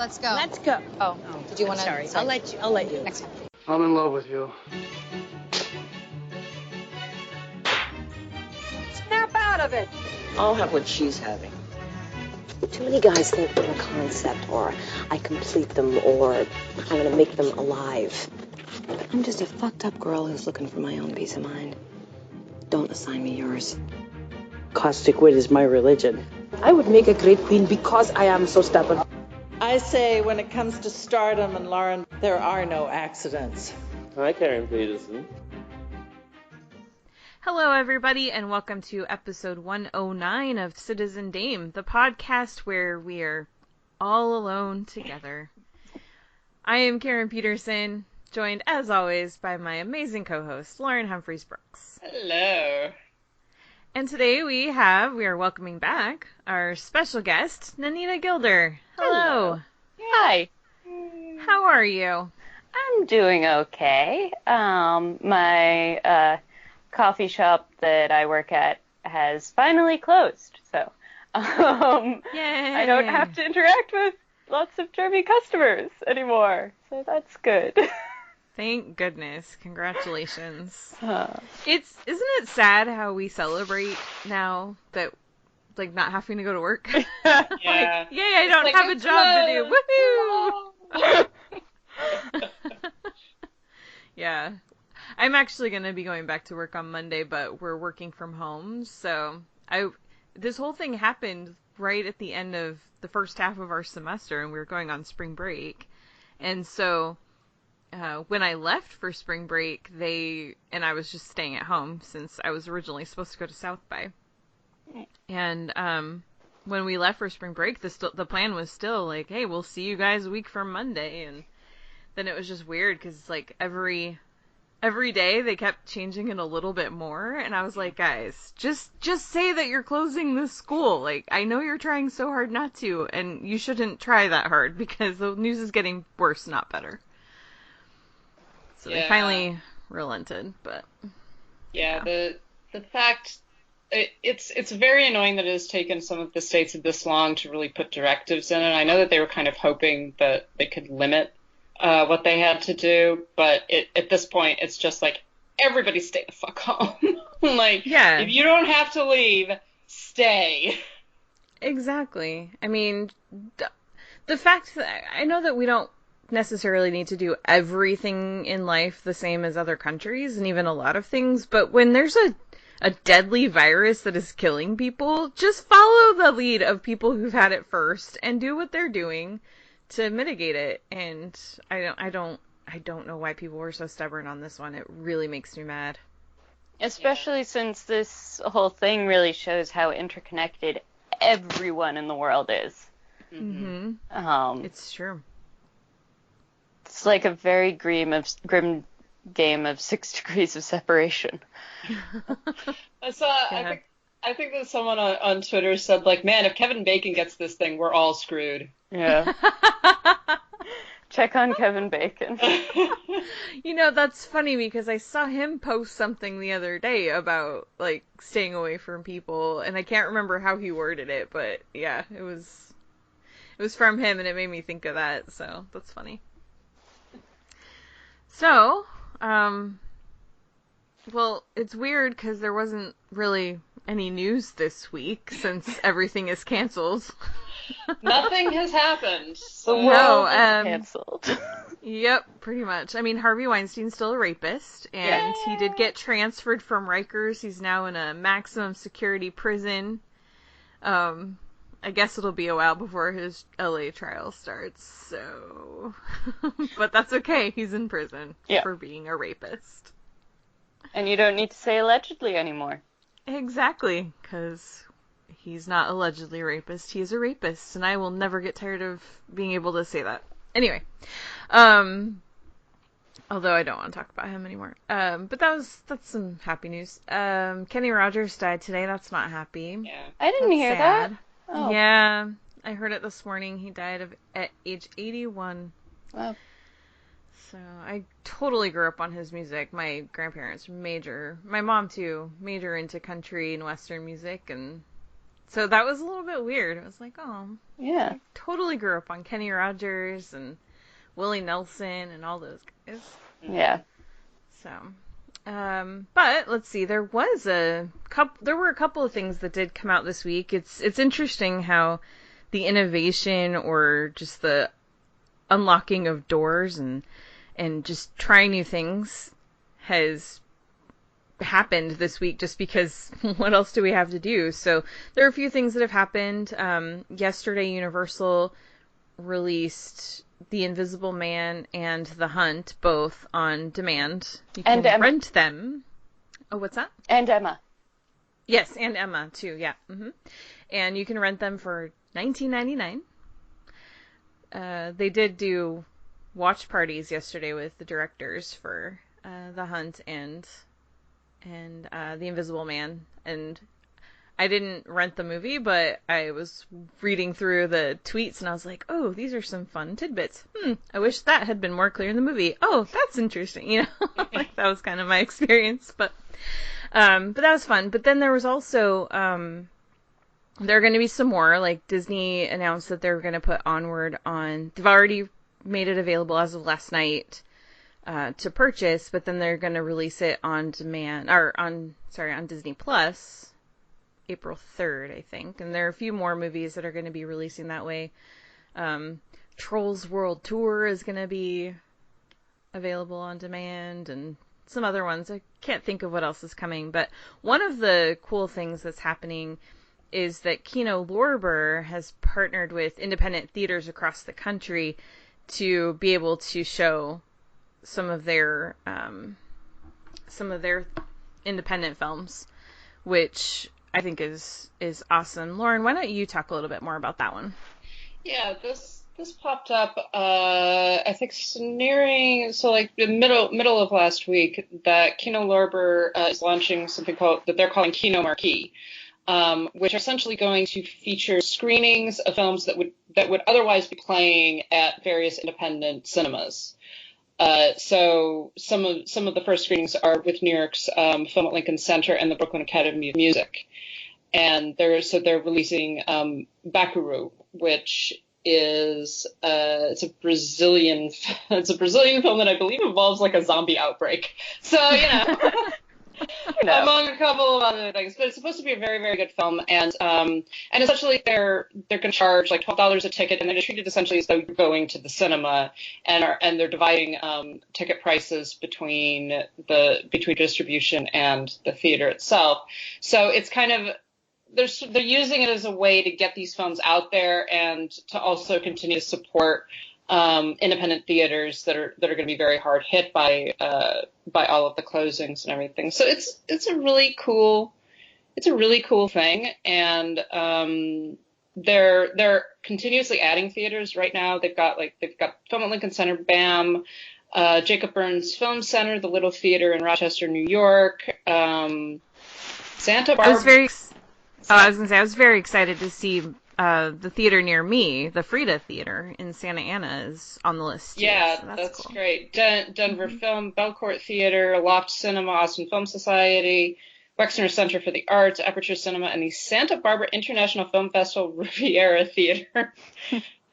Let's go. Let's go. Oh, did you want to? Sorry, I'll let you. Next time. I'm in love with you. Snap out of it. I'll have what she's having. Too many guys think I'm a concept, or I complete them, or I'm going to make them alive. I'm just a fucked up girl who's looking for my own peace of mind. Don't assign me yours. Caustic wit is my religion. I would make a great queen because I am so stubborn. I say when it comes to stardom and Lauren, there are no accidents. Hi, Karen Peterson. Hello, everybody, and welcome to episode 109 of Citizen Dame, the podcast where we are all alone together. I am Karen Peterson, joined, as always, by my amazing co-host, Lauren Humphreys-Brooks. Hello. And today we are welcoming back our special guest, Nannina Gilder. Hello. Hi. How are you? I'm doing okay. My coffee shop that I work at has finally closed, so Yay. I don't have to interact with lots of German customers anymore, so that's good. Thank goodness. Congratulations. Isn't it sad how we celebrate now that, like, not having to go to work? Yeah. Like, yay, I don't have a job to do. Woohoo! Yeah. I'm actually going to be going back to work on Monday, but we're working from home, so this whole thing happened right at the end of the first half of our semester, and we were going on spring break. And so when I left for spring break, and I was just staying at home since I was originally supposed to go to South by. And when we left for spring break, the plan was still like, hey, we'll see you guys a week from Monday. And then it was just weird because, like, every day they kept changing it a little bit more. And I was like, guys, just say that you're closing this school. Like, I know you're trying so hard not to, and you shouldn't try that hard because the news is getting worse, not better. So they finally relented, but yeah. The fact it's very annoying that it has taken some of the states this long to really put directives in it. I know that they were kind of hoping that they could limit what they had to do, but at this point it's just like, everybody stay the fuck home. Like, yeah, if you don't have to leave, stay. Exactly. I mean, the fact that I know that we don't necessarily need to do everything in life the same as other countries, and even a lot of things, but when there's a deadly virus that is killing people, just follow the lead of people who've had it first and do what they're doing to mitigate it. And I don't know why people were so stubborn on this one. It really makes me mad. Especially since this whole thing really shows how interconnected everyone in the world is. Mm-hmm. It's true. It's like a very grim game of 6 degrees of separation. I think that someone on Twitter said, like, man, if Kevin Bacon gets this thing, we're all screwed. Yeah. Check on Kevin Bacon. You know, that's funny because I saw him post something the other day about, like, staying away from people, and I can't remember how he worded it, but yeah, it was from him, and it made me think of that, so that's funny. So, well, it's weird because there wasn't really any news this week since everything is canceled. Nothing has happened. The world is canceled. Yep, pretty much. I mean, Harvey Weinstein's still a rapist, and he did get transferred from Rikers. He's now in a maximum security prison. I guess it'll be a while before his LA trial starts, so... But that's okay, he's in prison for being a rapist. And you don't need to say allegedly anymore. Exactly, because he's not allegedly a rapist, he is a rapist, and I will never get tired of being able to say that. Anyway, although I don't want to talk about him anymore. But that's some happy news. Kenny Rogers died today, that's not happy. Yeah. I didn't hear that. Oh. Yeah, I heard it this morning. He died at age 81. Wow. So I totally grew up on his music. My grandparents my mom too, major into country and western music, and So that was a little bit weird. It was like, oh, Yeah. I totally grew up on Kenny Rogers and Willie Nelson and all those guys. Yeah. So, but let's see. There were a couple of things that did come out this week. It's interesting how the innovation or just the unlocking of doors and just trying new things has happened this week, just because what else do we have to do? So there are a few things that have happened. Yesterday, Universal released The Invisible Man and The Hunt, both on demand. You can rent them. Oh, what's that? And Emma. Yes, and Emma too. Yeah. And you can rent them for $19.99. They did do watch parties yesterday with the directors for The Hunt and The Invisible Man, and I didn't rent the movie, but I was reading through the tweets and I was like, oh, these are some fun tidbits. I wish that had been more clear in the movie. Oh, that's interesting. You know, like that was kind of my experience, but that was fun. But then there was also, there are going to be some more, like Disney announced that they're going to put Onward on, they've already made it available as of last night, to purchase, but then they're going to release it on demand, or on Disney Plus, April 3rd, I think. And there are a few more movies that are going to be releasing that way. Trolls World Tour is going to be available on demand, and some other ones. I can't think of what else is coming, but one of the cool things that's happening is that Kino Lorber has partnered with independent theaters across the country to be able to show some of their independent films, which I think is awesome. Lauren, why don't you talk a little bit more about that one? Yeah, this popped up. I think like the middle of last week, that Kino Lorber is launching something that they're calling Kino Marquee, which are essentially going to feature screenings of films that would otherwise be playing at various independent cinemas. So some of the first screenings are with New York's Film at Lincoln Center and the Brooklyn Academy of Music, and they're releasing Bakuru, which is it's a Brazilian film that I believe involves like a zombie outbreak. So among a couple of other things, but it's supposed to be a very, very good film, and essentially they're going to charge like $12 a ticket, and they're treated essentially as though you're going to the cinema, and they're dividing ticket prices between distribution and the theater itself. So it's kind of they're using it as a way to get these films out there and to also continue to support independent theaters that are going to be very hard hit by all of the closings and everything. So it's a really cool thing, and they're continuously adding theaters right now. They've got Film at Lincoln Center, BAM, Jacob Burns Film Center, the Little Theater in Rochester, New York, Santa Barbara. I was very excited to see the theater near me, the Frida Theater in Santa Ana, is on the list too. Yeah, so that's cool. Great. Denver Film, Belcourt Theater, Loft Cinema, Austin Film Society, Wexner Center for the Arts, Aperture Cinema, and the Santa Barbara International Film Festival Riviera Theater.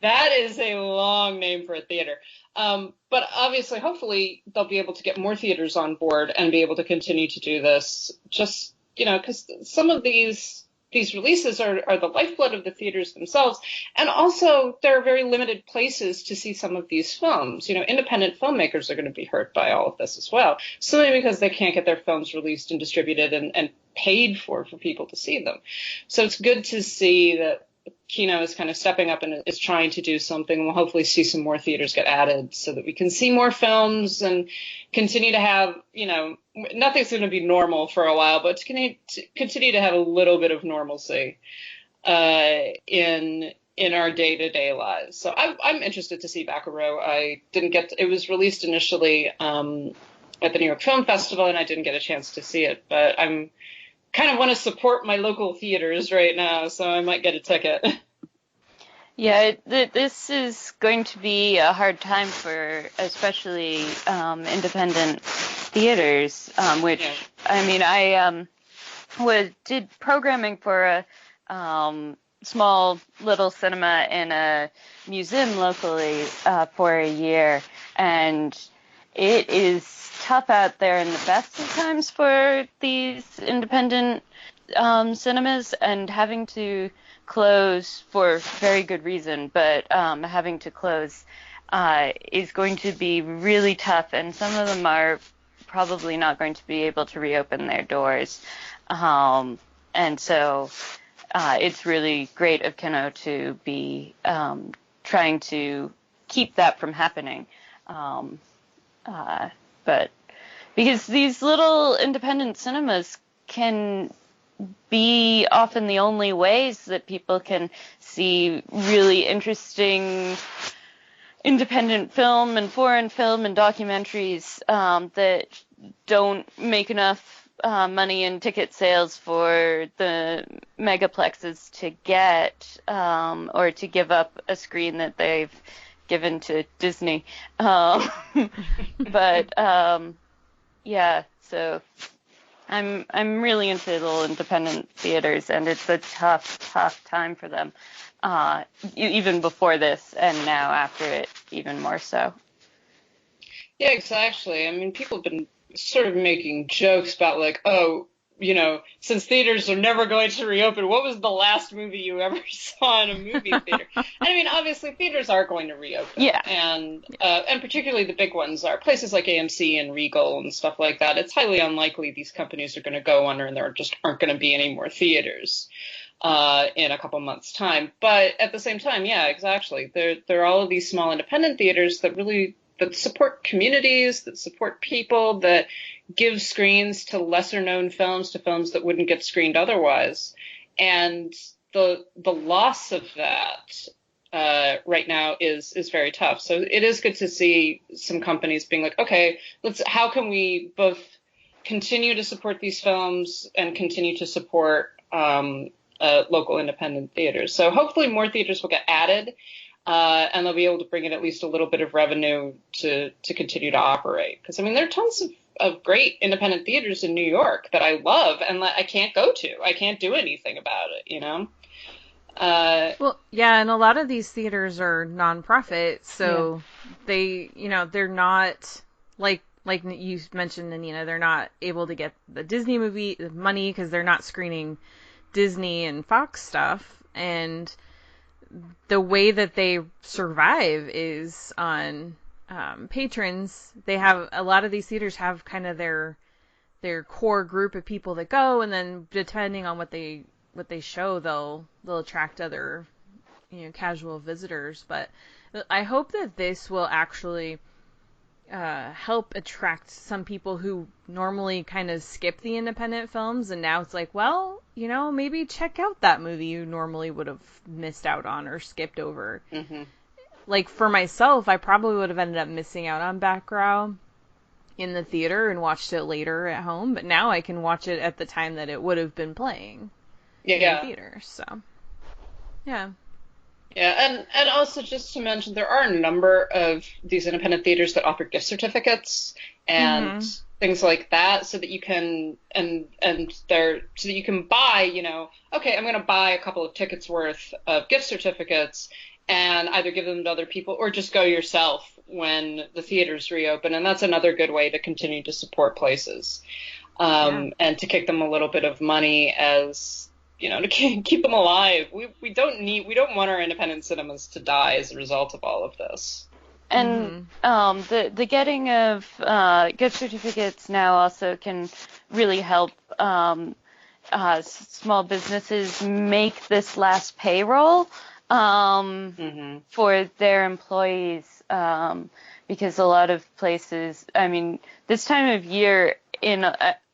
That is a long name for a theater. But obviously, hopefully, they'll be able to get more theaters on board and be able to continue to do this. Just, because some of these releases are the lifeblood of the theaters themselves. And also, there are very limited places to see some of these films. Independent filmmakers are going to be hurt by all of this as well, simply because they can't get their films released and distributed and paid for people to see them. So it's good to see that Kino is kind of stepping up and is trying to do something. We'll hopefully see some more theaters get added so that we can see more films and continue to have, nothing's going to be normal for a while, but to continue to have a little bit of normalcy in our day-to-day lives. So I'm interested to see Bakuru. It was released initially at the New York Film Festival, and I didn't get a chance to see it, but I'm kind of want to support my local theaters right now, so I might get a ticket. Yeah, this is going to be a hard time for especially independent theaters, which, yeah. I mean, I did programming for small little cinema in a museum locally for a year, and it is tough out there in the best of times for these independent cinemas, and having to close for very good reason, but having to close is going to be really tough, and some of them are probably not going to be able to reopen their doors. And so it's really great of Kino to be trying to keep that from happening. But because these little independent cinemas can be often the only ways that people can see really interesting independent film and foreign film and documentaries that don't make enough money in ticket sales for the megaplexes to get or to give up a screen that they've given to Disney. But yeah, so I'm really into little independent theaters, and it's a tough time for them. Even before this, and now after it, even more so. Yeah, exactly. I mean, people have been sort of making jokes about like, oh, you know, since theaters are never going to reopen, what was the last movie you ever saw in a movie theater? I mean, obviously, theaters are going to reopen. Yeah. And particularly the big ones are places like AMC and Regal and stuff like that. It's highly unlikely these companies are going to go under and there just aren't going to be any more theaters in a couple months' time. But at the same time, yeah, exactly. There are all of these small independent theaters that support communities, that support people, that give screens to lesser known films, to films that wouldn't get screened otherwise. And the loss of that right now is very tough. So it is good to see some companies being like, okay, how can we both continue to support these films and continue to support local independent theaters. So hopefully more theaters will get added, and they'll be able to bring in at least a little bit of revenue to continue to operate. Because, I mean, there are tons of great independent theaters in New York that I love and that I can't go to. I can't do anything about it, you know? Well, yeah, and a lot of these theaters are nonprofit, so they, they're not like you mentioned, Nannina, they're not able to get the Disney movie money because they're not screening Disney and Fox stuff, and the way that they survive is on patrons. They have a lot of these theaters have kind of their core group of people that go, and then depending on what they show, they'll attract other casual visitors. But I hope that this will actually help attract some people who normally kind of skip the independent films, and now it's like, well, maybe check out that movie you normally would have missed out on or skipped over. Mm-hmm. Like, for myself, I probably would have ended up missing out on Background in the theater and watched it later at home, but now I can watch it at the time that it would have been playing in the theater, so yeah. Yeah, and also just to mention, there are a number of these independent theaters that offer gift certificates and things like that, so that you can so that you can buy, okay, I'm going to buy a couple of tickets worth of gift certificates and either give them to other people or just go yourself when the theaters reopen, and that's another good way to continue to support places and to kick them a little bit of money as to keep them alive. We don't want our independent cinemas to die as a result of all of this. And the getting of gift certificates now also can really help small businesses make this last payroll for their employees, because a lot of places, I mean, this time of year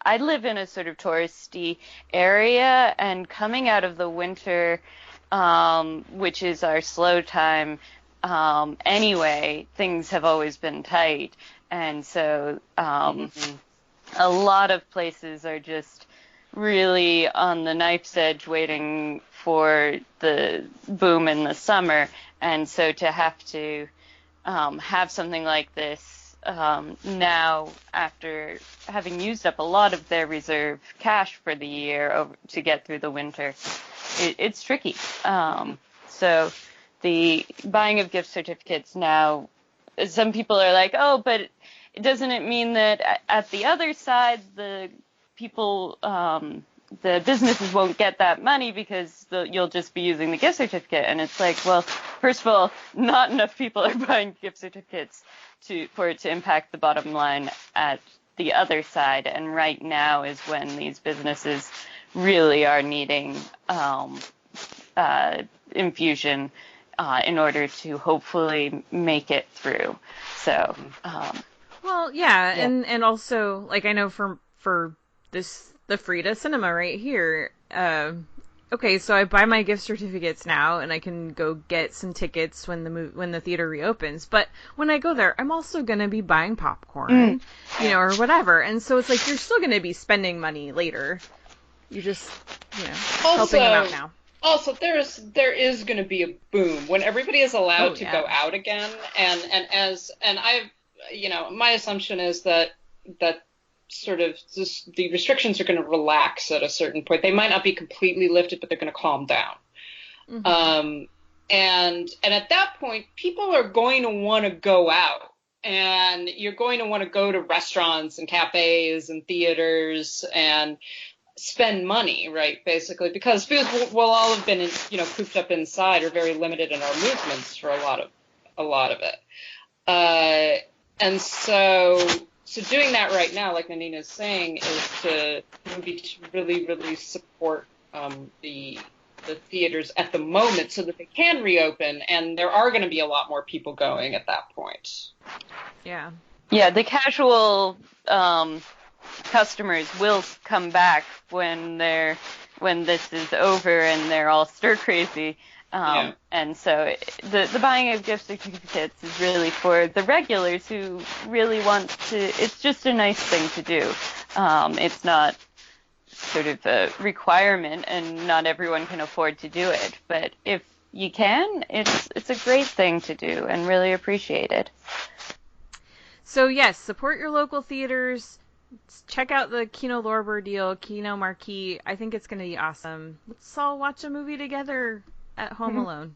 I live in a sort of touristy area, and coming out of the winter, which is our slow time, anyway, things have always been tight. And so a lot of places are just really on the knife's edge waiting for the boom in the summer. And so to have to have something like this now, after having used up a lot of their reserve cash for the year to get through the winter, it's tricky. So the buying of gift certificates now, some people are like, oh, but doesn't it mean that at the other side, the people, the businesses won't get that money because you'll just be using the gift certificate? And it's like, well, first of all, not enough people are buying gift certificates for it to impact the bottom line at the other side. And right now is when these businesses really are needing infusion in order to hopefully make it through. So, well, yeah, and also, like, I know for the Frida Cinema right here, okay, so I buy my gift certificates now, and I can go get some tickets when the theater reopens. But when I go there, I'm also gonna be buying popcorn, or whatever. And so it's like you're still gonna be spending money later. You're just, helping them out now. Also, there is going to be a boom when everybody is allowed to go out again, and my assumption is that sort of the restrictions are going to relax at a certain point. They might not be completely lifted, but they're going to calm down. Mm-hmm. And at that point, people are going to want to go out, and you're going to want to go to restaurants and cafes and theaters and spend money, right, basically, because we'll all have been, cooped up inside or very limited in our movements for a lot of it. And so doing that right now, like Nannina is saying, is to really, really support the theaters at the moment so that they can reopen, and there are going to be a lot more people going at that point. Yeah. Yeah, the casual customers will come back when this is over and they're all stir crazy. And so the buying of gift certificates is really for the regulars who really want to. It's just a nice thing to do. It's not sort of a requirement, and not everyone can afford to do it. But if you can, it's a great thing to do and really appreciate it. So yes, support your local theaters. Check out the Kino Lorber deal, Kino Marquee. I think it's going to be awesome. Let's all watch a movie together at home alone.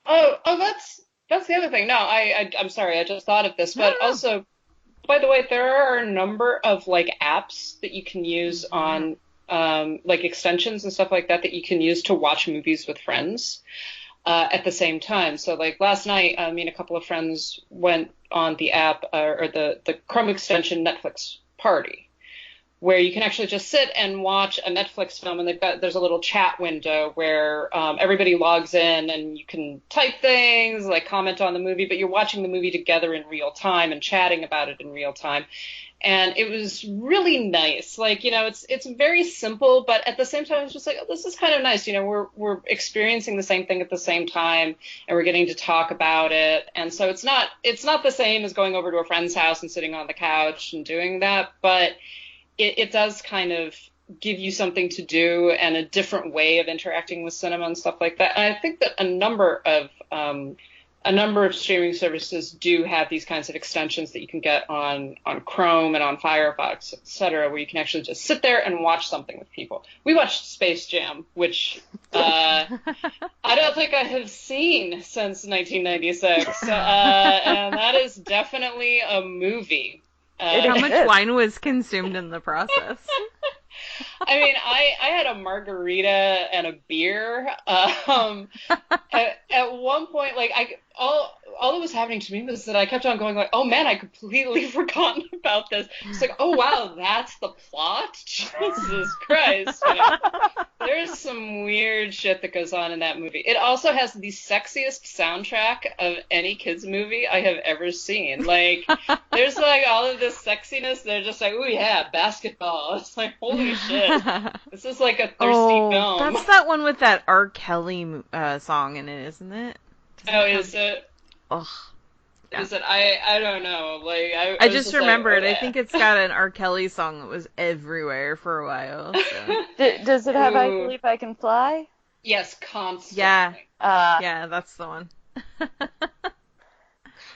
Oh, that's the other thing. No, I'm sorry, I just thought of this, but also, by the way, there are a number of like apps that you can use on like extensions and stuff like that you can use to watch movies with friends at the same time. So like last night, me and a couple of friends went on the app or the Chrome extension Netflix Party, where you can actually just sit and watch a Netflix film, and there's a little chat window where everybody logs in and you can type things, like comment on the movie, but you're watching the movie together in real time and chatting about it in real time. And it was really nice. Like, it's very simple, but at the same time, it's just like, oh, this is kind of nice. We're experiencing the same thing at the same time, and we're getting to talk about it. And so it's not the same as going over to a friend's house and sitting on the couch and doing that, but it does kind of give you something to do and a different way of interacting with cinema and stuff like that. And I think that a number of streaming services do have these kinds of extensions that you can get on Chrome and on Firefox, et cetera, where you can actually just sit there and watch something with people. We watched Space Jam, which I don't think I have seen since 1996, and that is definitely a movie. How much wine was consumed in the process? I mean, I had a margarita and a beer. At one point, like all that was happening to me was that I kept on going like, oh man, I completely forgotten about this. It's like, oh wow, that's the plot? Jesus Christ. There's some weird shit that goes on in that movie. It also has the sexiest soundtrack of any kids movie I have ever seen. Like, there's like all of this sexiness. They're just like, oh yeah, basketball. It's like, holy shit. This is like a thirsty film. That's that one with that R. Kelly song in it, isn't it? Is it? Ugh. Yeah. Is it? I don't know. Like I just remembered. Like, I think it's got an R. Kelly song that was everywhere for a while. So. Does it have I Believe I Can Fly? Yes, constantly. Yeah. Yeah, that's the one.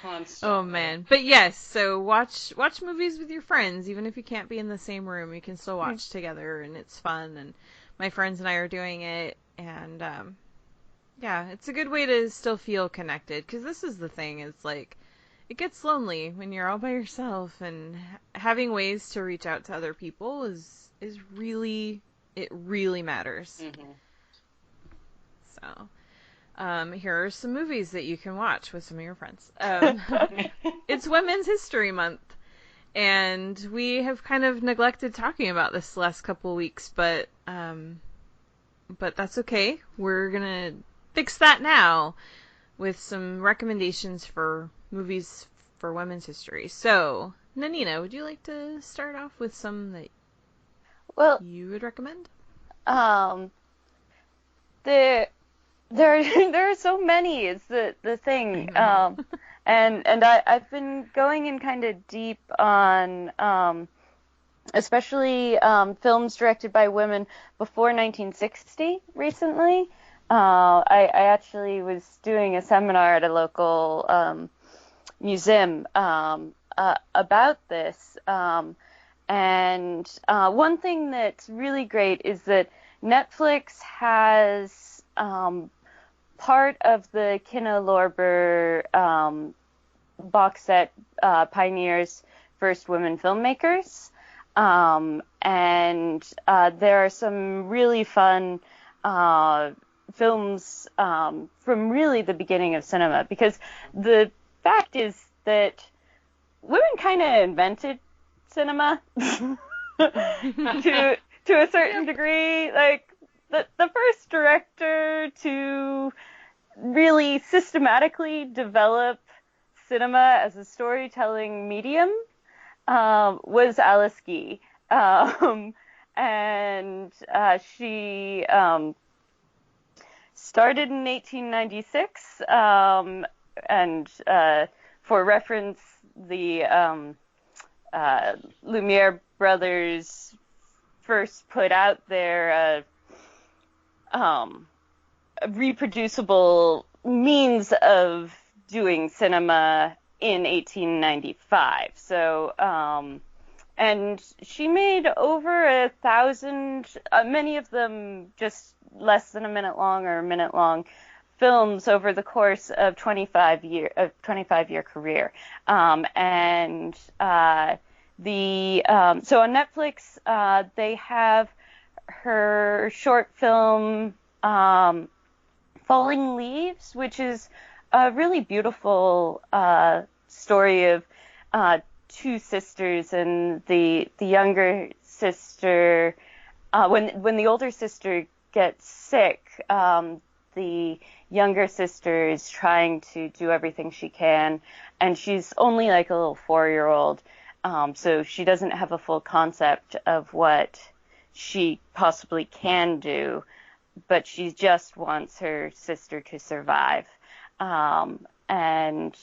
Constantly. Oh man. But yes, so watch movies with your friends, even if you can't be in the same room. You can still watch together, and it's fun. And my friends and I are doing it, and yeah, it's a good way to still feel connected. Because this is the thing: it's like it gets lonely when you're all by yourself, and having ways to reach out to other people is really, it really matters. Mm-hmm. So. Here are some movies that you can watch with some of your friends. It's Women's History Month, and we have kind of neglected talking about this the last couple of weeks, but that's okay. We're gonna fix that now with some recommendations for movies for women's history. So, Nannina, would you like to start off with some that you would recommend? There are so many is the thing, and I've been going in kind of deep on especially films directed by women before 1960 recently. I actually was doing a seminar at a local museum about this, and one thing that's really great is that Netflix has part of the Kino Lorber box set, Pioneers, First Women Filmmakers. And there are some really fun films from really the beginning of cinema, because the fact is that women kind of invented cinema to a certain degree. Like the first director to really systematically develop cinema as a storytelling medium was Alice Guy. And she started in 1896, and for reference, the Lumiere brothers first put out their reproducible means of doing cinema in 1895. So, and she made over 1,000, many of them just less than a minute long or a minute long films over the course of 25-year career. And so on Netflix, they have her short film Falling Leaves, which is a really beautiful story of two sisters, and the younger sister, when the older sister gets sick, the younger sister is trying to do everything she can, and she's only like a little 4-year-old, so she doesn't have a full concept of what she possibly can do, but she just wants her sister to survive. And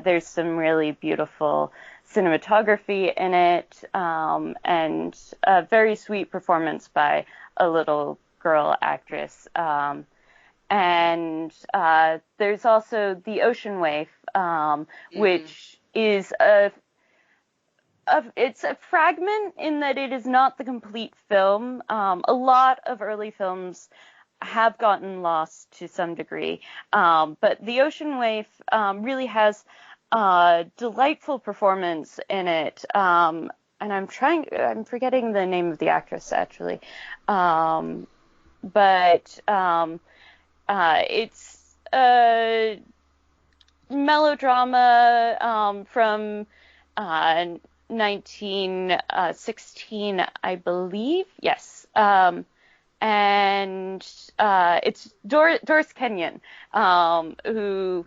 there's some really beautiful cinematography in it, and a very sweet performance by a little girl actress. And there's also The Ocean Waif, which is it's a fragment in that it is not the complete film. A lot of early films have gotten lost to some degree, but The Ocean Waif really has a delightful performance in it, and I'm forgetting the name of the actress actually, but it's a melodrama from 1916, I believe. Yes. And it's Doris Kenyon, who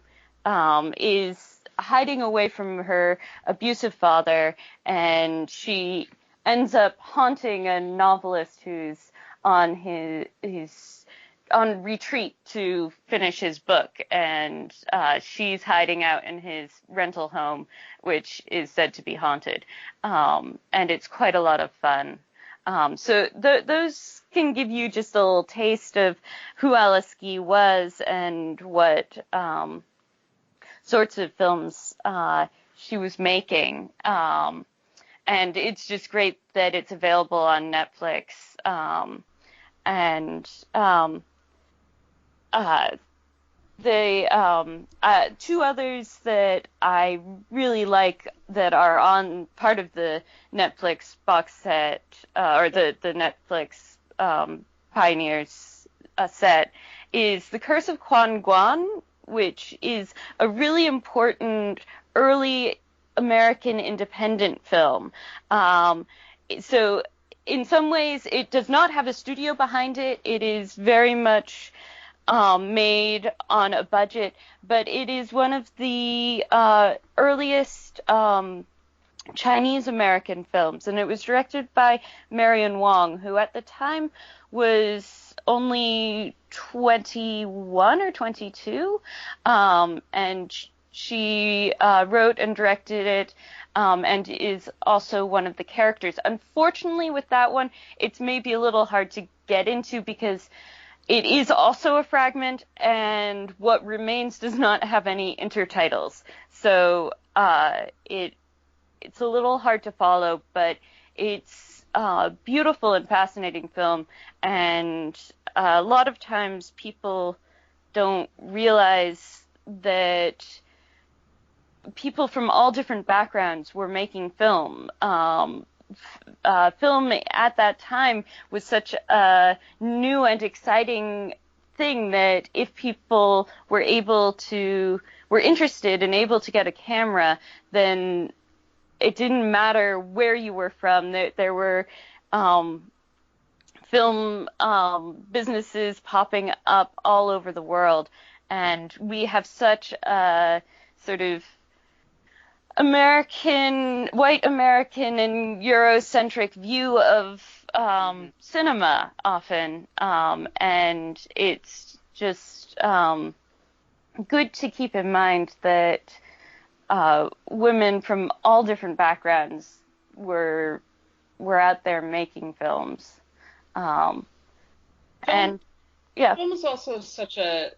is hiding away from her abusive father, and she ends up haunting a novelist who's on his on retreat to finish his book, and she's hiding out in his rental home, which is said to be haunted, and it's quite a lot of fun. So those can give you just a little taste of who Alice Guy was and what sorts of films she was making. And it's just great that it's available on Netflix. Two others that I really like that are on part of the Netflix box set, or the Netflix Pioneers set, is The Curse of Quan Guan, which is a really important early American independent film. So in some ways, it does not have a studio behind it. It is very much made on a budget, but it is one of the earliest Chinese American films, and it was directed by Marion Wong, who at the time was only 21 or 22, and she wrote and directed it, and is also one of the characters. Unfortunately, with that one, it's maybe a little hard to get into because it is also a fragment, and what remains does not have any intertitles. So it's a little hard to follow, but it's a beautiful and fascinating film, and a lot of times people don't realize that people from all different backgrounds were making film. Film at that time was such a new and exciting thing that if people were interested and able to get a camera, then it didn't matter where you were from. There were film businesses popping up all over the world, and we have such a sort of white American and Eurocentric view of cinema often, and it's just good to keep in mind that women from all different backgrounds were out there making films, and yeah. Film was also such an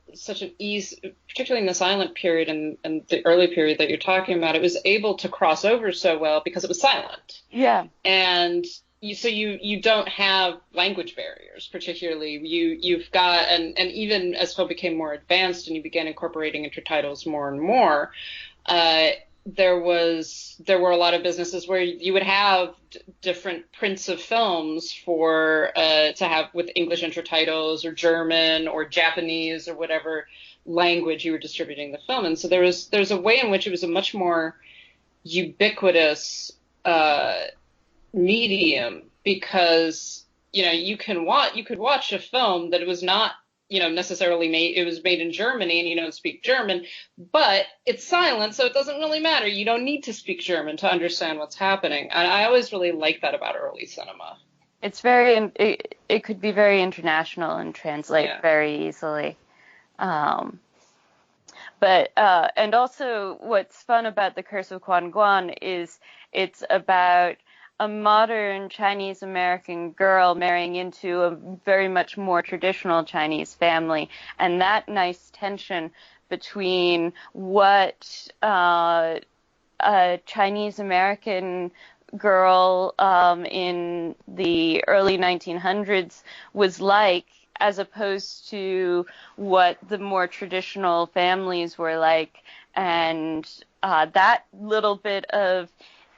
ease, particularly in the silent period and the early period that you're talking about. It was able to cross over so well because it was silent. Yeah. And you don't have language barriers, particularly. You've got, and even as film became more advanced and you began incorporating intertitles more and more, there were a lot of businesses where you would have different prints of films for to have with English intertitles or German or Japanese or whatever language you were distributing the film. And so there's a way in which it was a much more ubiquitous medium, because you could watch a film that it was not necessarily it was made in Germany and you don't speak German, but it's silent, so it doesn't really matter. You don't need to speak German to understand what's happening. And I always really liked that about early cinema. It's it could be very international and translate very easily. But and also what's fun about The Curse of Quan Guan is it's about a modern Chinese American girl marrying into a very much more traditional Chinese family, and that nice tension between what a Chinese American girl in the early 1900s was like, as opposed to what the more traditional families were like, and that little bit of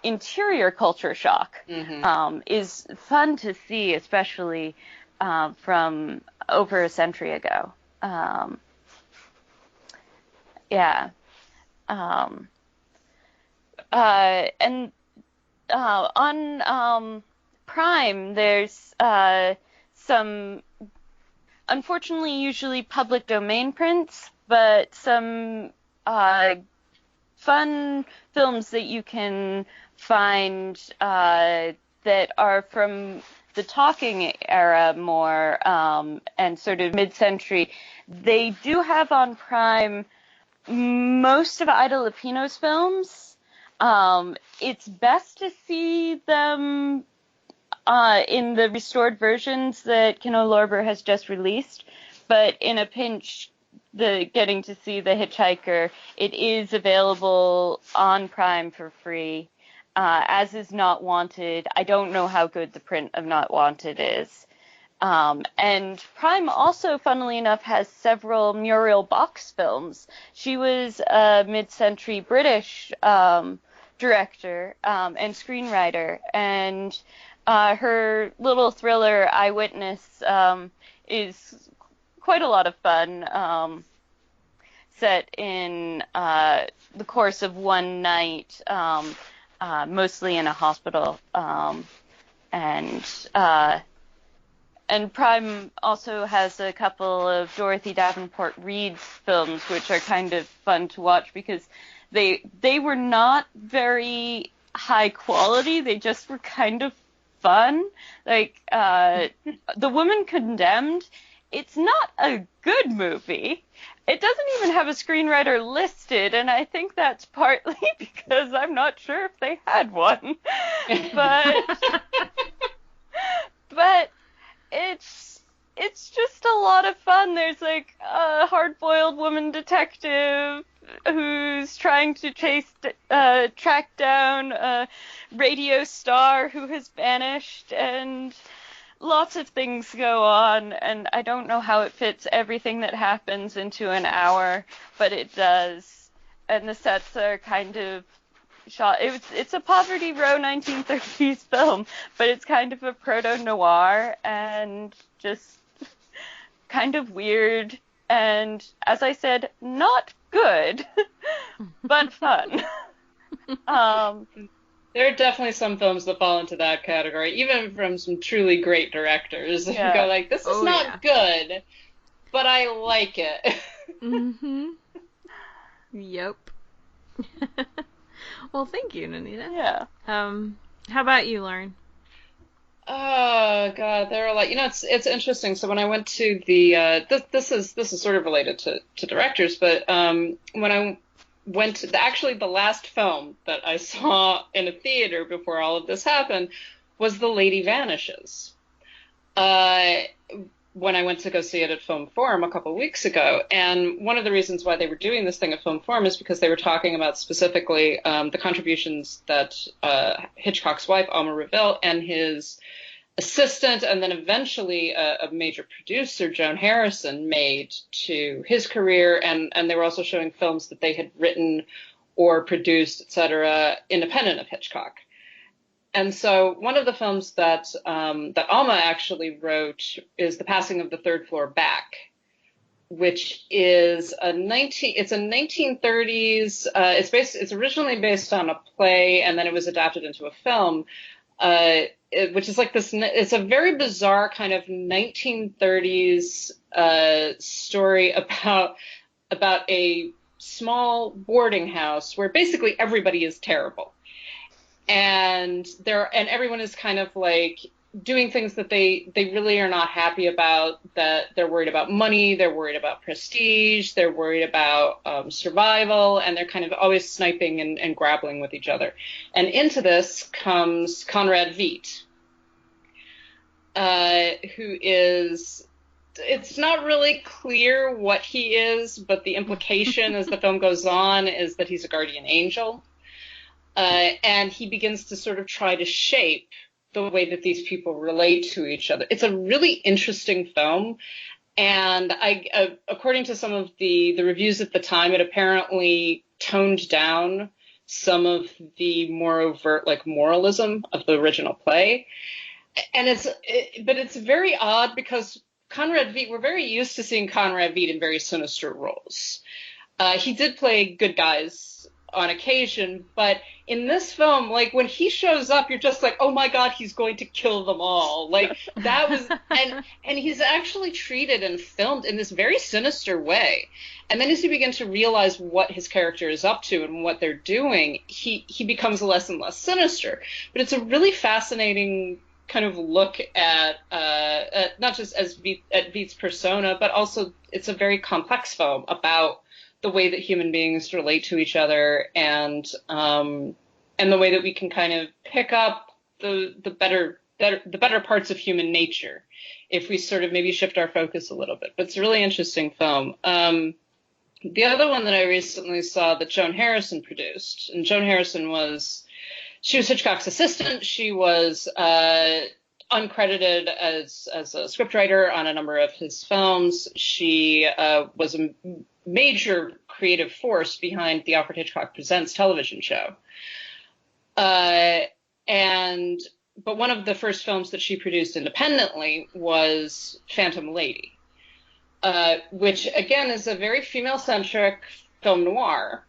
interior culture shock is fun to see, especially from over a century ago. And on Prime, there's some, unfortunately, usually public domain prints, but some fun films that you can find that are from the talking era more, and sort of mid-century. They do have on Prime most of Ida Lupino's films. It's best to see them in the restored versions that Kino Lorber has just released, but in a pinch, getting to see The Hitchhiker. It is available on Prime for free, as is Not Wanted. I don't know how good the print of Not Wanted is. And Prime also, funnily enough, has several Muriel Box films. She was a mid-century British director and screenwriter, and her little thriller Eyewitness is quite a lot of fun, set in the course of one night, mostly in a hospital, and Prime also has a couple of Dorothy Davenport Reed's films, which are kind of fun to watch because they were not very high quality. They just were kind of fun. Like, The Woman Condemned, it's not a good movie. It doesn't even have a screenwriter listed, and I think that's partly because I'm not sure if they had one. But it's just a lot of fun. There's like a hard-boiled woman detective who's trying to track down a radio star who has vanished, and lots of things go on, and I don't know how it fits everything that happens into an hour, but it does. And the sets are kind of shot. It's a Poverty Row 1930s film, but it's kind of a proto-noir and just kind of weird, and as I said, not good, but fun. There are definitely some films that fall into that category, even from some truly great directors. Yeah. You go like, this is not good, but I like it. Mm-hmm. Yep. Well, thank you, Nannina. Yeah. How about you, Lauren? Oh God, there are like, it's interesting. So when I went to the this is sort of related to directors, but when I went to actually the last film that I saw in a theater before all of this happened was The Lady Vanishes. When I went to go see it at Film Forum a couple of weeks ago. And one of the reasons why they were doing this thing at Film Forum is because they were talking about specifically the contributions that Hitchcock's wife, Alma Reville, and his assistant, and then eventually a major producer, Joan Harrison, made to his career. And they were also showing films that they had written or produced, etc., independent of Hitchcock. And so one of the films that Alma actually wrote is The Passing of the Third Floor Back, which is a 1930s. It's originally based on a play, and then it was adapted into a film, which is like this. It's a very bizarre kind of 1930s story about a small boarding house where basically everybody is terrible. And everyone is kind of like doing things that they really are not happy about, that they're worried about money, they're worried about prestige, they're worried about survival, and they're kind of always sniping and grappling with each other. And into this comes Conrad Veidt, who is, it's not really clear what he is, but the implication as the film goes on is that he's a guardian angel. And he begins to sort of try to shape the way that these people relate to each other. It's a really interesting film. And according to some of the reviews at the time, it apparently toned down some of the more overt, like, moralism of the original play. And but it's very odd because Conrad Veidt, we're very used to seeing Conrad Veidt in very sinister roles. He did play good guys on occasion, but in this film, like, when he shows up, you're just like, oh my God, he's going to kill them all. Like, that was, and he's actually treated and filmed in this very sinister way. And then as you begin to realize what his character is up to and what they're doing, he becomes less and less sinister. But it's a really fascinating kind of look at not just at Veidt's persona, but also it's a very complex film about the way that human beings relate to each other, and the way that we can kind of pick up the better the better parts of human nature if we sort of maybe shift our focus a little bit. But it's a really interesting film. The other one that I recently saw that Joan Harrison produced, and Joan Harrison she was Hitchcock's assistant. She was uncredited as a scriptwriter on a number of his films. She was a major creative force behind the Alfred Hitchcock Presents television show. But one of the first films that she produced independently was Phantom Lady, which again is a very female-centric film noir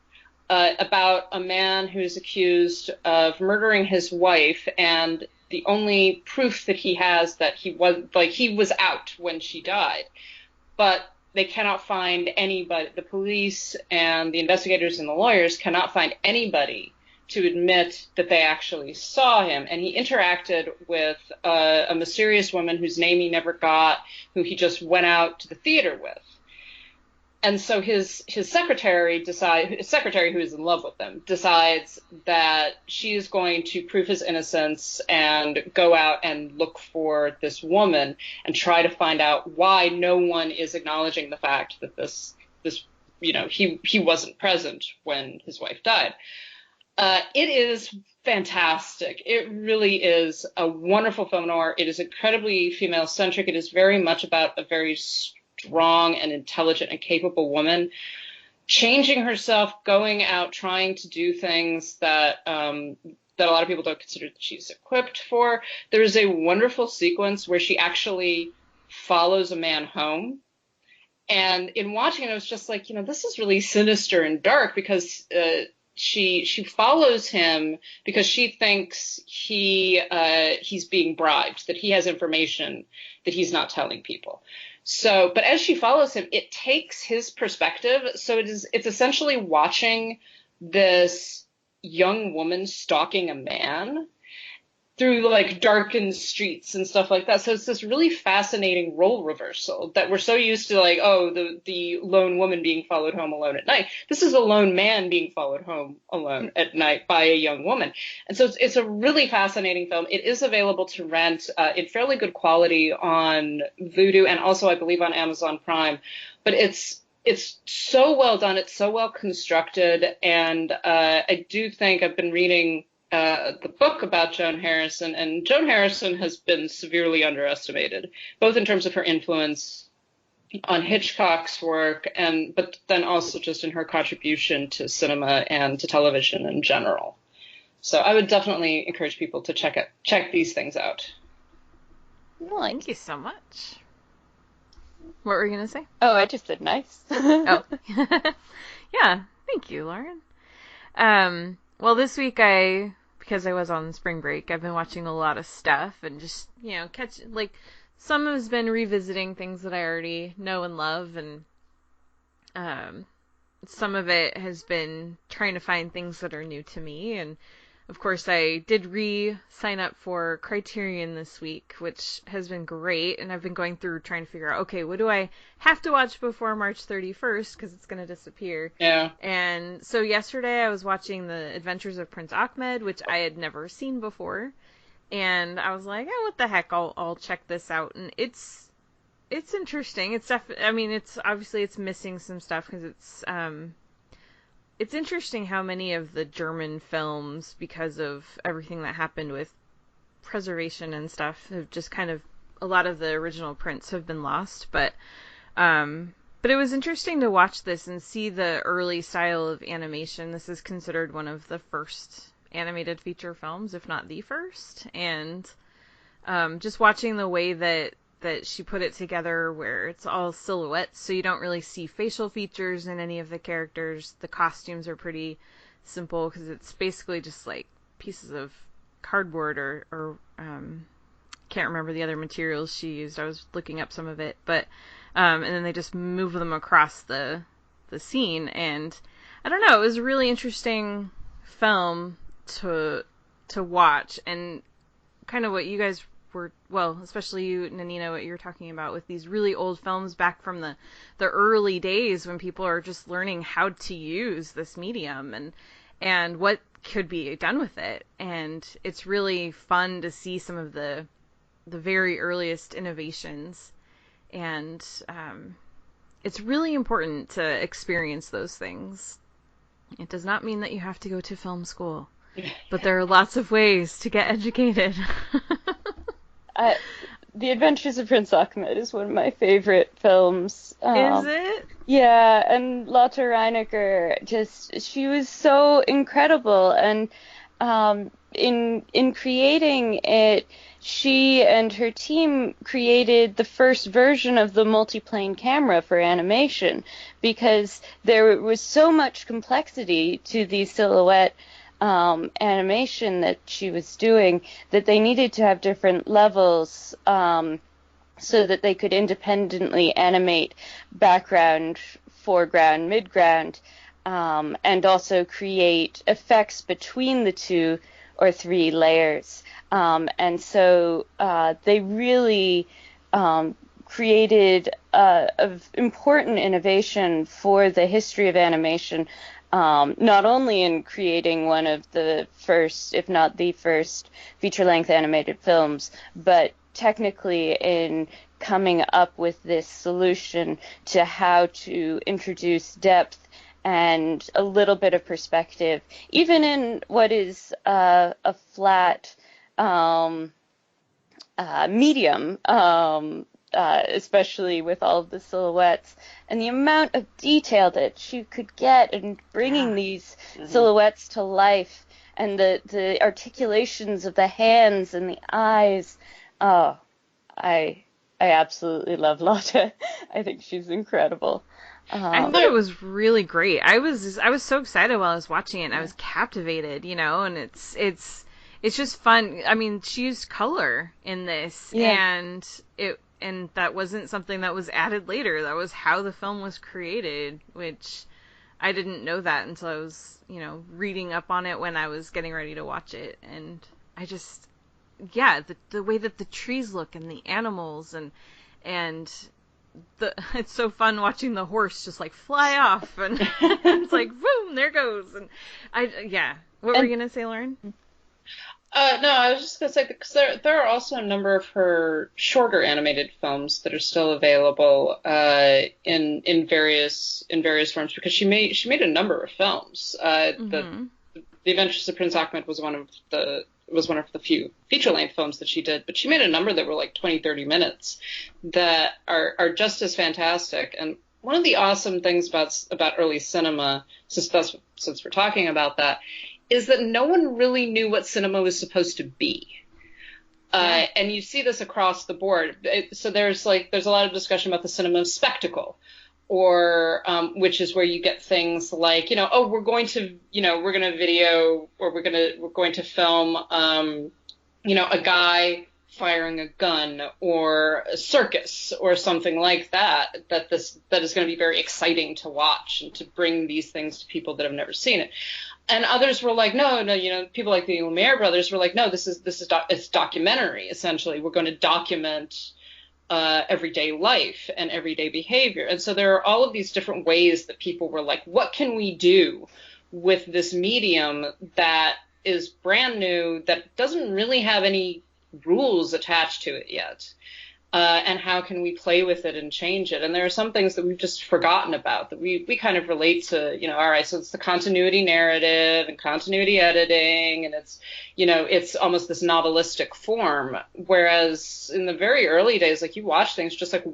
about a man who's accused of murdering his wife, and the only proof that he has that he was out when she died, but they cannot find anybody. The police and the investigators and the lawyers cannot find anybody to admit that they actually saw him. And he interacted with a mysterious woman whose name he never got, who he just went out to the theater with. And so his secretary, who is in love with him, decides that she is going to prove his innocence and go out and look for this woman and try to find out why no one is acknowledging the fact that this he wasn't present when his wife died. It is fantastic. It really is a wonderful film noir. It is incredibly female-centric. It is very much about a very strong and intelligent and capable woman changing herself, going out, trying to do things that a lot of people don't consider that she's equipped for. There is a wonderful sequence where she actually follows a man home. And in watching it, I was just like, this is really sinister and dark, because she follows him because she thinks he's being bribed, that he has information that he's not telling people. So, but as she follows him, it takes his perspective. So it's essentially watching this young woman stalking a man through like darkened streets and stuff like that. So it's this really fascinating role reversal that we're so used to, like, the lone woman being followed home alone at night. This is a lone man being followed home alone at night by a young woman. And so it's a really fascinating film. It is available to rent in fairly good quality on Vudu and also, I believe, on Amazon Prime. But it's so well done. It's so well constructed. And I do think I've been reading the book about Joan Harrison, and Joan Harrison has been severely underestimated, both in terms of her influence on Hitchcock's work, but then also just in her contribution to cinema and to television in general. So I would definitely encourage people to check these things out. Well, thank you so much. What were you going to say? Oh, I just said nice. Oh. Yeah, thank you, Lauren. Well, this week because I was on spring break, I've been watching a lot of stuff and just, some has been revisiting things that I already know and love, and some of it has been trying to find things that are new to me. And of course, I did sign up for Criterion this week, which has been great. And I've been going through trying to figure out, okay, what do I have to watch before March 31st? Because it's going to disappear. Yeah. And so yesterday I was watching The Adventures of Prince Ahmed, which I had never seen before. And I was like, what the heck? I'll check this out. And it's interesting. It's obviously it's missing some stuff because it's interesting how many of the German films, because of everything that happened with preservation and stuff, have just kind of, a lot of the original prints have been lost. But it was interesting to watch this and see the early style of animation. This is considered one of the first animated feature films, if not the first. And just watching the way that she put it together, where it's all silhouettes, so you don't really see facial features in any of the characters. The costumes are pretty simple because it's basically just like pieces of cardboard or can't remember the other materials she used. I was looking up some of it, but and then they just move them across the scene, and I don't know, it was a really interesting film to watch, and kind of what you guys were, well, especially you, Nannina, what you're talking about with these really old films back from the early days when people are just learning how to use this medium and what could be done with it. And it's really fun to see some of the the very earliest innovations. And it's really important to experience those things. It does not mean that you have to go to film school, but there are lots of ways to get educated. The Adventures of Prince Ahmed is one of my favorite films. Is it? Yeah, and Lotte Reinecker, she was so incredible, and in creating it, she and her team created the first version of the multiplane camera for animation, because there was so much complexity to the silhouette animation that she was doing that they needed to have different levels so that they could independently animate background, foreground, midground, and also create effects between the 2 or 3 layers. And so they really created an important innovation for the history of animation, not only in creating one of the first, if not the first, feature-length animated films, but technically in coming up with this solution to how to introduce depth and a little bit of perspective, even in what is a flat medium, especially with all of the silhouettes, and the amount of detail that you could get in bringing these silhouettes to life, and the articulations of the hands and the eyes. Oh, I absolutely love Lotte. I think she's incredible. I thought it was really great. I was so excited while I was watching it, and I was captivated, and it's just fun. I mean, she used color in this, and that wasn't something that was added later. That was how the film was created, which I didn't know that until I was, reading up on it when I was getting ready to watch it. And I just, the way that the trees look and the animals and it's so fun watching the horse just like fly off and it's like, boom, there goes. And what were you going to say, Lauren? No, I was just going to say, because there are also a number of her shorter animated films that are still available in various forms, because she made a number of films. The Adventures of Prince Ahmed was one of the few feature-length films that she did, but she made a number that were like 20, 30 minutes that are just as fantastic. And one of the awesome things about early cinema, since we're talking about that, is that no one really knew what cinema was supposed to be. And you see this across the board. So there's a lot of discussion about the cinema of spectacle, or which is where you get things like, we're going to video, or we're going to film, a guy firing a gun, or a circus, or something like that is going to be very exciting to watch and to bring these things to people that have never seen it. And others were like, no, people like the Lumiere brothers were like, no, it's documentary, essentially. We're going to document everyday life and everyday behavior. And so there are all of these different ways that people were like, what can we do with this medium that is brand new, that doesn't really have any rules attached to it yet? And how can we play with it and change it? And there are some things that we've just forgotten about that we kind of relate to, all right, so it's the continuity narrative and continuity editing, and it's almost this novelistic form. Whereas in the very early days, like, you watch things just like,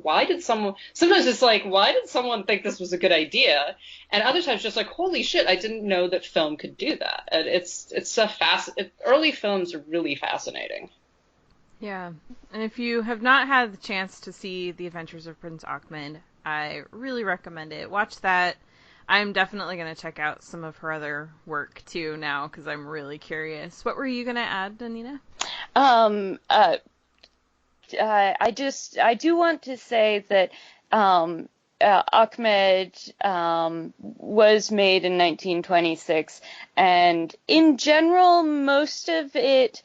sometimes it's like, why did someone think this was a good idea? And other times just like, holy shit, I didn't know that film could do that. And early films are really fascinating. Yeah, and if you have not had the chance to see The Adventures of Prince Ahmed, I really recommend it. Watch that. I'm definitely going to check out some of her other work, too, now, because I'm really curious. What were you going to add, Nannina? I do want to say that Ahmed was made in 1926, and in general, most of it,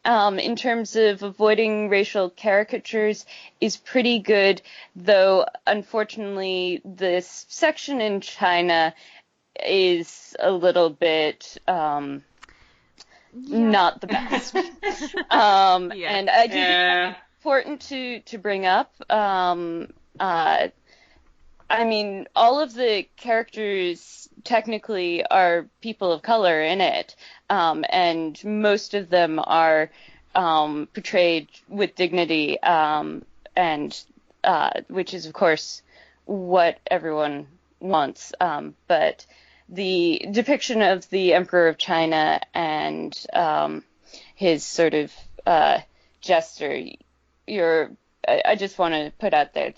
in terms of avoiding racial caricatures, is pretty good, though unfortunately this section in China is a little bit not the best. And I do think that's important to bring up. I mean, all of the characters technically are people of color in it, and most of them are portrayed with dignity, and which is, of course, what everyone wants. But the depiction of the Emperor of China and his sort of gesture, I just want to put out there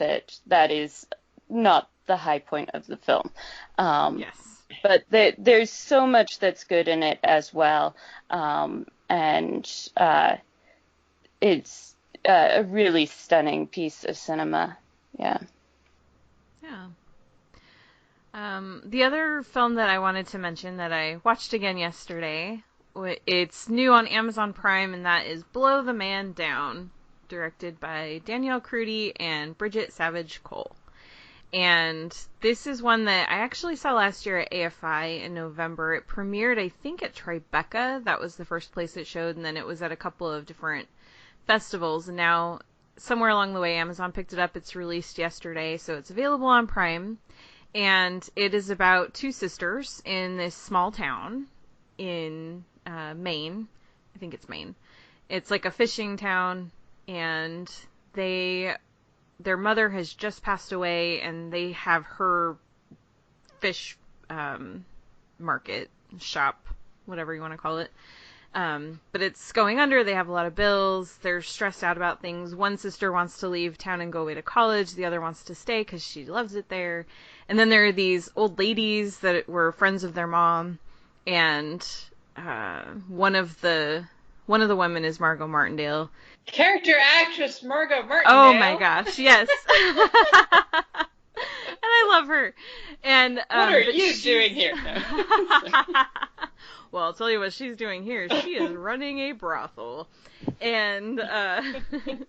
that is not the high point of the film. Yes. But there's so much that's good in it as well. And it's a really stunning piece of cinema. Yeah. Yeah. The other film that I wanted to mention that I watched again yesterday, it's new on Amazon Prime, and that is Blow the Man Down, directed by Danielle Crudy and Bridget Savage Cole. And this is one that I actually saw last year at AFI in November. It premiered, I think, at Tribeca. That was the first place it showed, and then it was at a couple of different festivals. And now, somewhere along the way, Amazon picked it up. It's released yesterday, so it's available on Prime. And it is about two sisters in this small town in Maine. I think it's Maine. It's like a fishing town, and their mother has just passed away, and they have her fish market, shop, whatever you want to call it. But it's going under. They have a lot of bills. They're stressed out about things. One sister wants to leave town and go away to college. The other wants to stay because she loves it there. And then there are these old ladies that were friends of their mom, and one of the women is Margot Martindale. Character actress Margot Martindale. Oh my gosh, yes. And I love her. And what are you doing here? No. Well, I'll tell you what she's doing here. She is running a brothel. And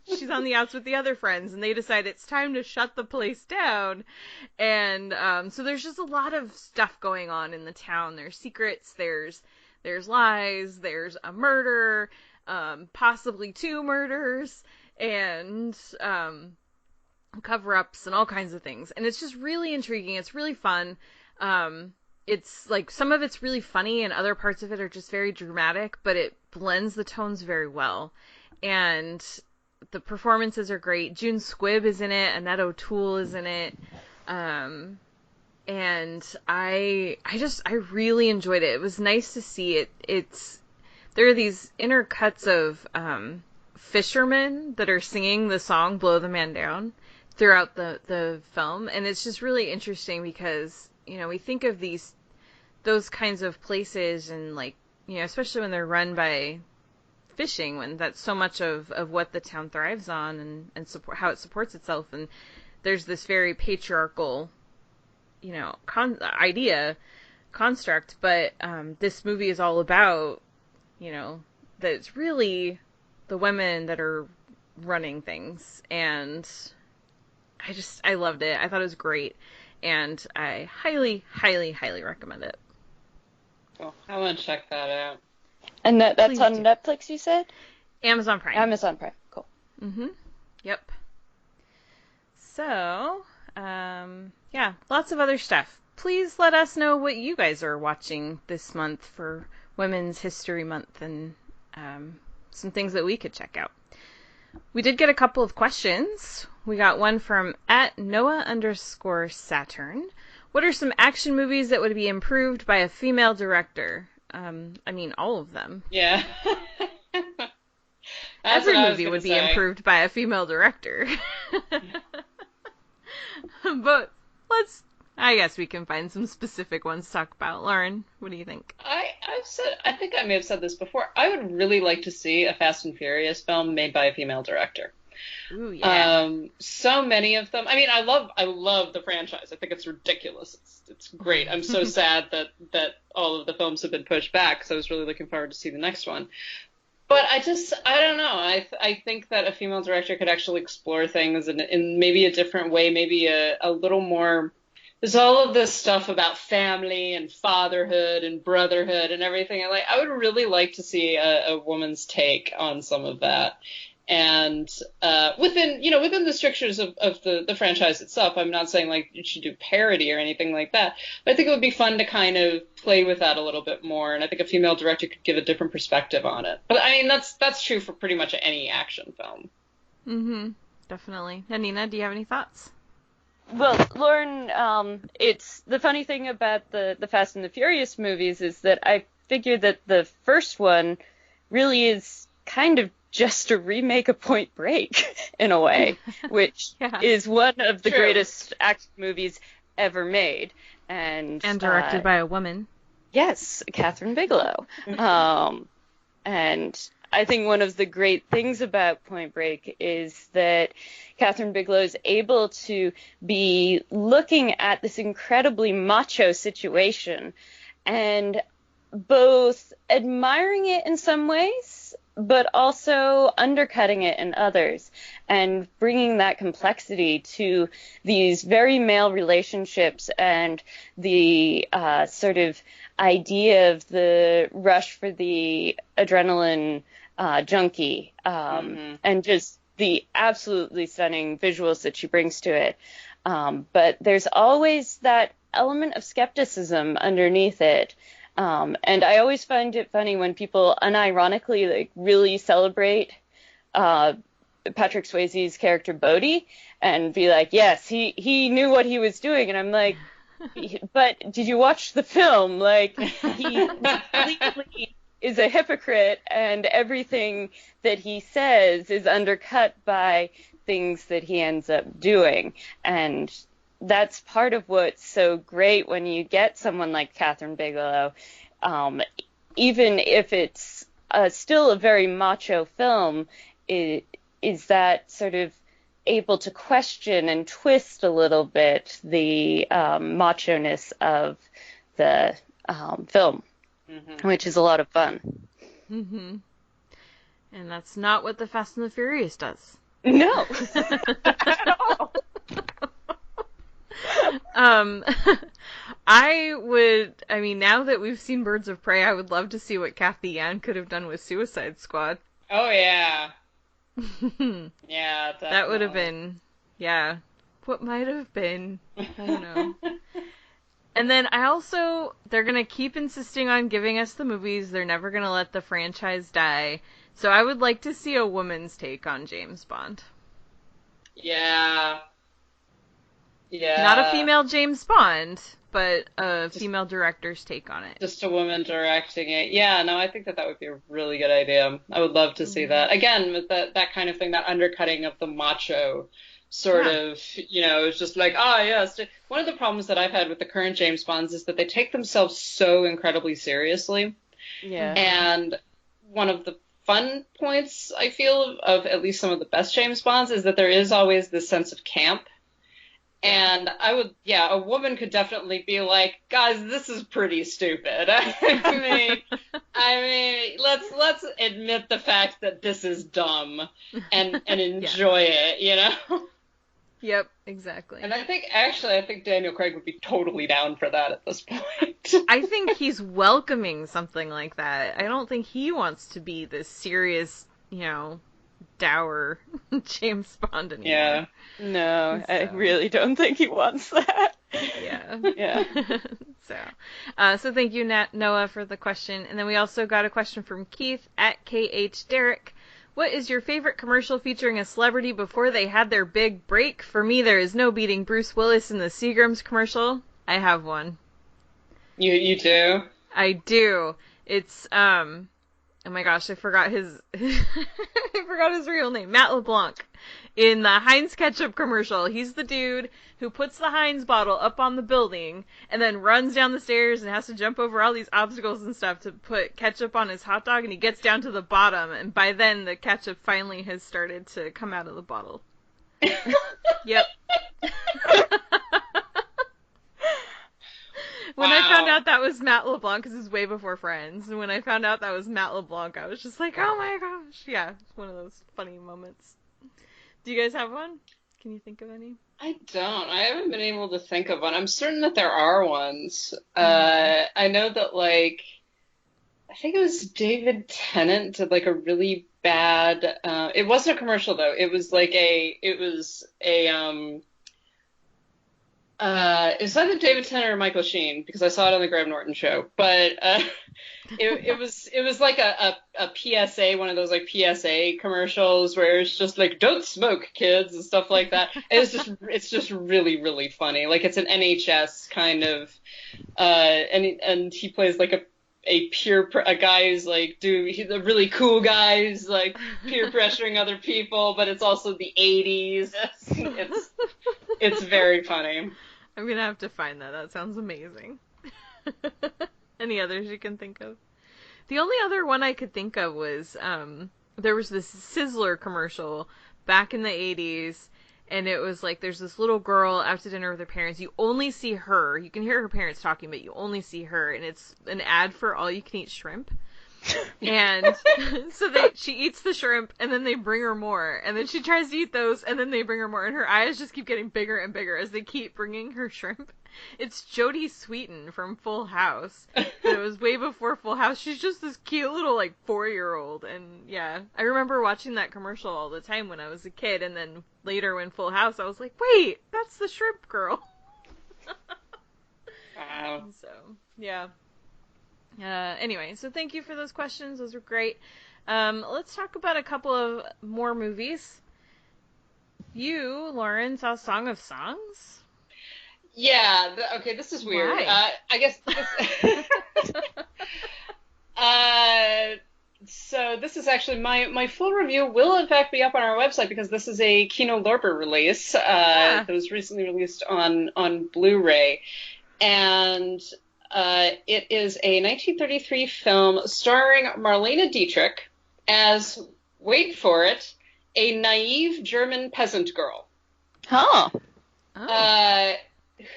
she's on the outs with the other friends, and they decide it's time to shut the place down. And so there's just a lot of stuff going on in the town. There's secrets, there's lies, there's a murder, possibly two murders, and cover-ups and all kinds of things. And it's just really intriguing. It's really fun. It's like some of it's really funny and other parts of it are just very dramatic, but it blends the tones very well. And the performances are great. June Squibb is in it. Annette O'Toole is in it. And I really enjoyed it. It was nice to see it. There are these inner cuts of fishermen that are singing the song Blow the Man Down throughout the film. And it's just really interesting because, you know, we think of those kinds of places and, like, you know, especially when they're run by fishing, when that's so much of what the town thrives on and support, how it supports itself. And there's this very patriarchal, you know, construct, but this movie is all about, you know, that it's really the women that are running things. And I loved it. I thought it was great. And I highly, highly, highly recommend it. Cool. I want to check that out. And that's Please on do. Netflix, you said? Amazon Prime. Amazon Prime. Cool. Mm-hmm. Yep. So, yeah, lots of other stuff. Please let us know what you guys are watching this month for Women's History Month and some things that we could check out. We did get a couple of questions. We got one from @Noah_Saturn. What are some action movies that would be improved by a female director? I mean, all of them. Yeah. Every movie would be improved by a female director. But I guess we can find some specific ones to talk about. Lauren, what do you think? I think I may have said this before. I would really like to see a Fast and Furious film made by a female director. Ooh, yeah. So many of them. I mean, I love the franchise. I think it's ridiculous. It's great. I'm so sad that all of the films have been pushed back, because I was really looking forward to see the next one. But I don't know. I think that a female director could actually explore things in maybe a different way, maybe a little more. there's all of this stuff about family and fatherhood and brotherhood and everything. And I would really like to see a woman's take on some of that. And within the strictures of the franchise itself, I'm not saying like you should do parody or anything like that, but I think it would be fun to kind of play with that a little bit more. And I think a female director could give a different perspective on it. But I mean, that's true for pretty much any action film. Mm-hmm. Definitely. Nannina, do you have any thoughts? Well, Lauren, it's the funny thing about the Fast and the Furious movies is that I figure that the first one really is kind of just a remake of Point Break in a way, which is one of the greatest action movies ever made. And directed by a woman. Yes, Catherine Bigelow. And I think one of the great things about Point Break is that Catherine Bigelow is able to be looking at this incredibly macho situation and both admiring it in some ways, but also undercutting it in others and bringing that complexity to these very male relationships and the sort of idea of the rush for the adrenaline junkie and just the absolutely stunning visuals that she brings to it. But there's always that element of skepticism underneath it. And I always find it funny when people unironically like really celebrate Patrick Swayze's character Bodhi and be like, yes, he knew what he was doing. And I'm like, but did you watch the film? Like, he completely is a hypocrite, and everything that he says is undercut by things that he ends up doing. And that's part of what's so great when you get someone like Catherine Bigelow, even if it's still a very macho film, is that sort of able to question and twist a little bit the macho-ness of the film, which is a lot of fun. Mm-hmm. And that's not what the Fast and the Furious does. No. At all. Now that we've seen Birds of Prey, I would love to see what Kathy Yan could have done with Suicide Squad. Oh, yeah. Yeah, definitely. That would have been, what might have been, I don't know. And then they're going to keep insisting on giving us the movies. They're never going to let the franchise die. So I would like to see a woman's take on James Bond. Yeah. Yeah. Not a female James Bond, but a female director's take on it. Just a woman directing it. Yeah, no, I think that would be a really good idea. I would love to see that. Again, with that kind of thing, that undercutting of the macho sort of, it's just like, yes. One of the problems that I've had with the current James Bonds is that they take themselves so incredibly seriously. Yeah. And one of the fun points, I feel, of at least some of the best James Bonds is that there is always this sense of camp. And a woman could definitely be like, guys, this is pretty stupid. I mean, let's admit the fact that this is dumb and enjoy it, Yep, exactly. And I think Daniel Craig would be totally down for that at this point. I think he's welcoming something like that. I don't think he wants to be this serious, dour James Bond anymore. Yeah. No, so. I really don't think he wants that. Yeah. Yeah. So thank you, Noah, for the question. And then we also got a question from Keith at KH Derrick. What is your favorite commercial featuring a celebrity before they had their big break? For me, there is no beating Bruce Willis in the Seagram's commercial. I have one. You do? I do. It's, oh my gosh, I forgot his real name. Matt LeBlanc. In the Heinz ketchup commercial, he's the dude who puts the Heinz bottle up on the building and then runs down the stairs and has to jump over all these obstacles and stuff to put ketchup on his hot dog, and he gets down to the bottom, and by then the ketchup finally has started to come out of the bottle. Yep. When I found out that was Matt LeBlanc, because it's way before Friends, and when I found out that was Matt LeBlanc, I was just like, oh my gosh. Yeah, it's one of those funny moments. Do you guys have one? Can you think of any? I don't. I haven't been able to think of one. I'm certain that there are ones. I know that, like, I think it was David Tennant did like a really bad. It wasn't a commercial though. It was either David Tennant or Michael Sheen because I saw it on the Graham Norton show. But it was like a PSA, one of those like PSA commercials where it's just like don't smoke, kids, and stuff like that. And it's just really really funny. Like it's an NHS kind of and he plays like a guy who's like he's a really cool guy who's like peer pressuring other people, but it's also the 80s. It's very funny. I'm gonna have to find that. That sounds amazing. Any others you can think of? The only other one I could think of was there was this Sizzler commercial back in the 80s, and it was like there's this little girl out to dinner with her parents. You only see her. You can hear her parents talking, but you only see her, and it's an ad for all you can eat shrimp. And so she eats the shrimp, and then they bring her more, and then she tries to eat those, and then they bring her more, and her eyes just keep getting bigger and bigger as they keep bringing her shrimp. It's Jodie Sweetin from Full House. But it was way before Full House. She's just this cute little, like, 4-year-old, and yeah. I remember watching that commercial all the time when I was a kid, and then later when Full House, I was like, wait, that's the shrimp girl. Wow. So, yeah. Anyway, so thank you for those questions. Those were great. Let's talk about a couple of more movies. You, Lauren, saw Song of Songs? Yeah. Okay, this is weird. Why? I guess. So this is actually my full review will in fact be up on our website because this is a Kino Lorber release that was recently released on Blu-ray, and it is a 1933 film starring Marlene Dietrich as, wait for it, a naive German peasant girl. Huh. Oh.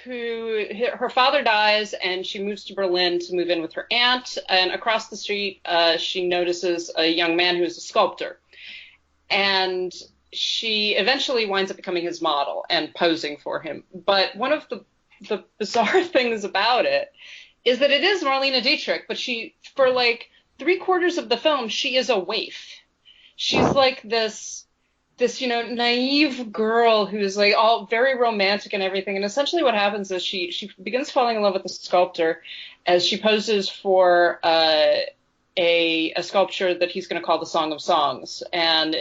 Her father dies and she moves to Berlin to move in with her aunt, and across the street she notices a young man who's a sculptor, and she eventually winds up becoming his model and posing for him. But one of the bizarre things about it is that it is Marlene Dietrich, but for like 3/4 of the film, she is a waif. She's like this, naive girl who's like all very romantic and everything. And essentially what happens is she begins falling in love with the sculptor as she poses for a sculpture that he's going to call the Song of Songs. And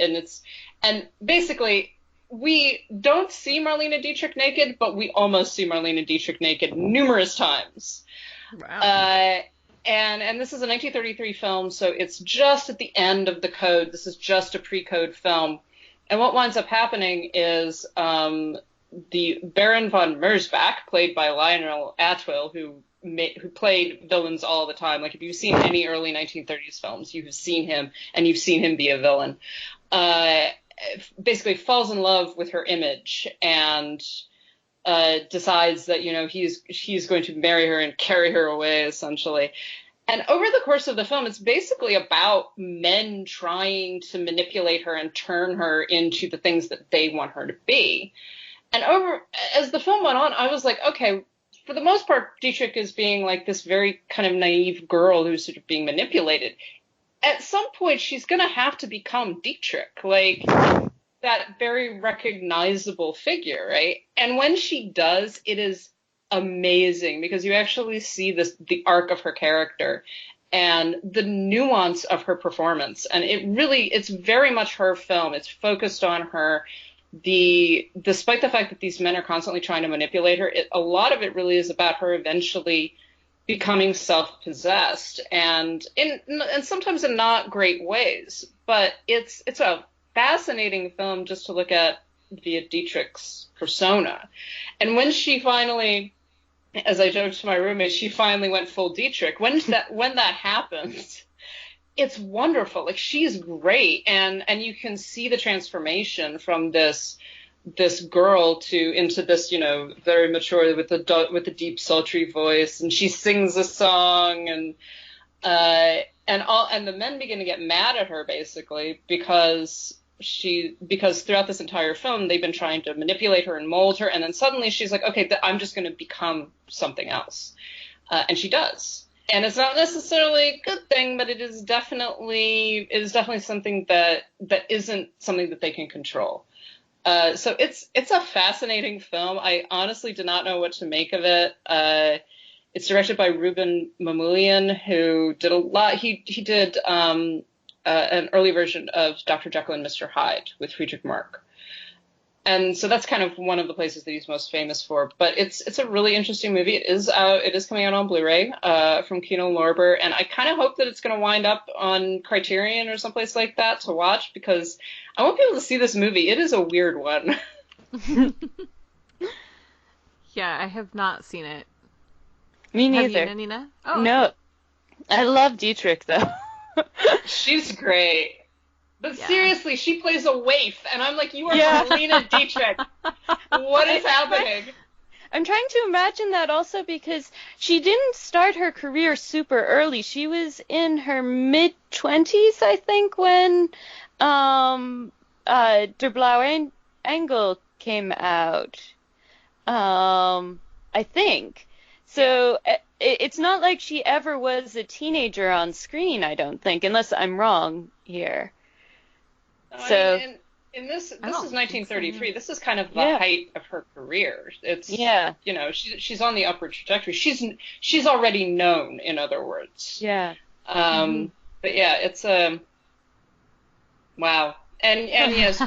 basically we don't see Marlene Dietrich naked, but we almost see Marlene Dietrich naked numerous times. Wow. And this is a 1933 film, so it's just at the end of the code. This is just a pre-code film. And what winds up happening is the Baron von Merzbach, played by Lionel Atwill, who played villains all the time. Like if you've seen any early 1930s films, you've seen him, and you've seen him be a villain. Basically falls in love with her image and decides that he's going to marry her and carry her away, essentially. And over the course of the film, it's basically about men trying to manipulate her and turn her into the things that they want her to be. And as the film went on, I was like, okay, for the most part, Dietrich is being like this very kind of naive girl who's sort of being manipulated. At some point, she's going to have to become Dietrich, like that very recognizable figure, right? And when she does, it is amazing because you actually see the arc of her character and the nuance of her performance. And it's very much her film. It's focused on her. Despite the fact that these men are constantly trying to manipulate her, a lot of it really is about her eventually becoming self-possessed and sometimes in not great ways. But it's a fascinating film just to look at via Dietrich's persona. And when she finally, as I joked to my roommate, she finally went full Dietrich. When that happens, it's wonderful. Like she's great, and you can see the transformation from this girl into this, very mature with the deep sultry voice, and she sings a song, and the men begin to get mad at her basically because because throughout this entire film, they've been trying to manipulate her and mold her. And then suddenly she's like, okay, I'm just going to become something else. And she does. And it's not necessarily a good thing, but it is definitely something that isn't something that they can control. So it's a fascinating film. I honestly did not know what to make of it. It's directed by Ruben Mamoulian, who did a lot. He did an early version of Dr. Jekyll and Mr. Hyde with Friedrich Merck. And so that's kind of one of the places that he's most famous for. But it's a really interesting movie. It is coming out on Blu-ray from Kino Lorber, and I kind of hope that it's going to wind up on Criterion or someplace like that to watch, because I want people to see this movie. It is a weird one. Yeah, I have not seen it. Me neither. Have you, Nannina? Oh, no. I love Dietrich, though. She's great. But Yeah. Seriously, she plays a waif, and I'm like, you are Marlene Dietrich. What is happening? I'm trying to imagine that also because she didn't start her career super early. She was in her mid-20s, I think, when Der Blaue Engel came out. I think. So it's not like she ever was a teenager on screen, I don't think, unless I'm wrong here. So in this is I don't think 1933. so, no. This is kind of the height of her career. It's she's on the upward trajectory. She's already known, in other words. Yeah. But yeah, it's wow. And yes,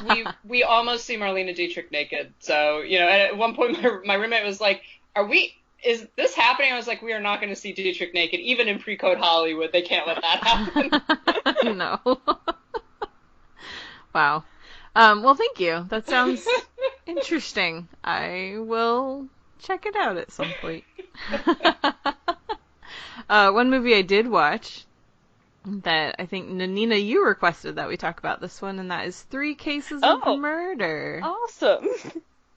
we almost see Marlene Dietrich naked. So, at one point my roommate was like, is this happening? I was like, we are not going to see Dietrich naked. Even in pre-code Hollywood, they can't let that happen. No. Wow. Well, thank you. That sounds interesting. I will check it out at some point. One movie I did watch that I think, Nannina, you requested that we talk about this one, and that is 3 Cases of Murder. Awesome.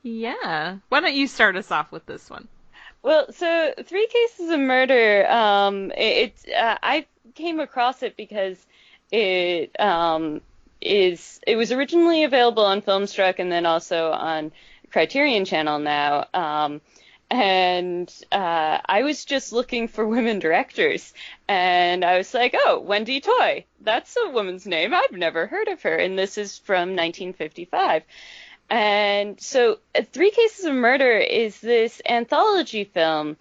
Yeah. Why don't you start us off with this one? Well, so 3 Cases of Murder, I came across it because it was originally available on Filmstruck and then also on Criterion Channel now. And I was just looking for women directors, and I was like, oh, Wendy Toy, that's a woman's name. I've never heard of her, and this is from 1955. And so 3 Cases of Murder is this anthology film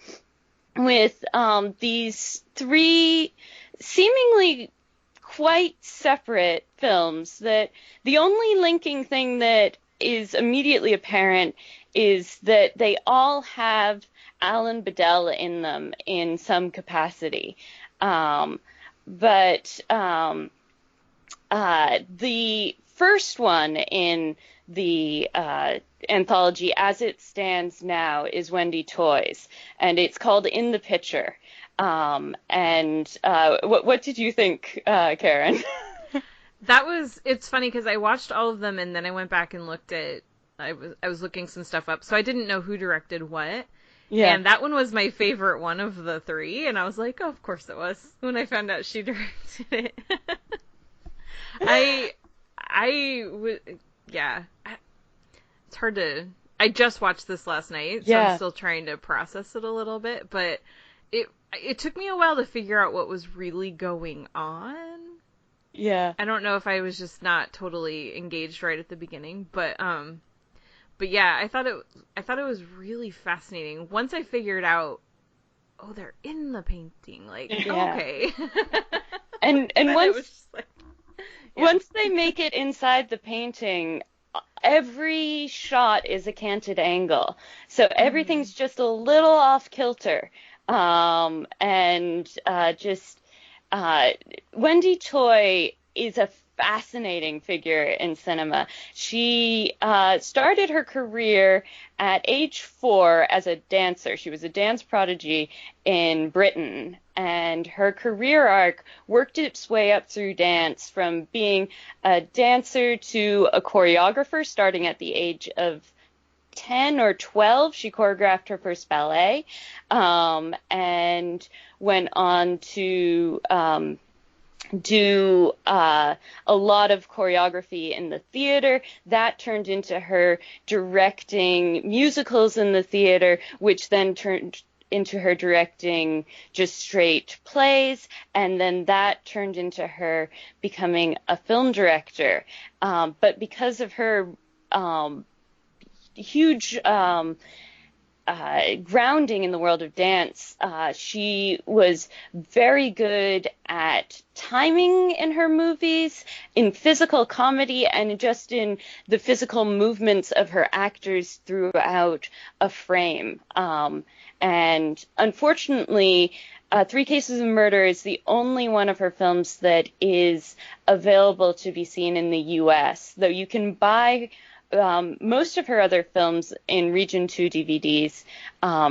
with these 3 seemingly quite separate films that the only linking thing that is immediately apparent is that they all have Alan Bedell in them in some capacity. But the first one in the anthology as it stands now is Wendy Toy's, and it's called In the Picture. What did you think, Karen? It's funny because I watched all of them and then I went back and looked at, I was looking some stuff up, so I didn't know who directed what. Yeah. And that one was my favorite one of the 3, and I was like, oh, of course it was, when I found out she directed it. It's hard to, I just watched this last night, so I'm still trying to process it a little bit, but it took me a while to figure out what was really going on. Yeah. I don't know if I was just not totally engaged right at the beginning, but yeah, I thought it was really fascinating. Once I figured out, oh, they're in the painting, like, okay. and once, it was just like, once they make it inside the painting, every shot is a canted angle. So everything's just a little off kilter. Wendy Toy is a fascinating figure in cinema. She started her career at age 4 as a dancer. She was a dance prodigy in Britain, and her career arc worked its way up through dance from being a dancer to a choreographer, starting at the age of 10 or 12. She choreographed her first ballet, and went on to do a lot of choreography in the theater. That turned into her directing musicals in the theater, which then turned into her directing just straight plays, and then that turned into her becoming a film director. But because of her huge grounding in the world of dance, she was very good at timing in her movies, in physical comedy, and just in the physical movements of her actors throughout a frame. And unfortunately, Three Cases of Murder is the only one of her films that is available to be seen in the U.S., though you can buy most of her other films in Region 2 DVDs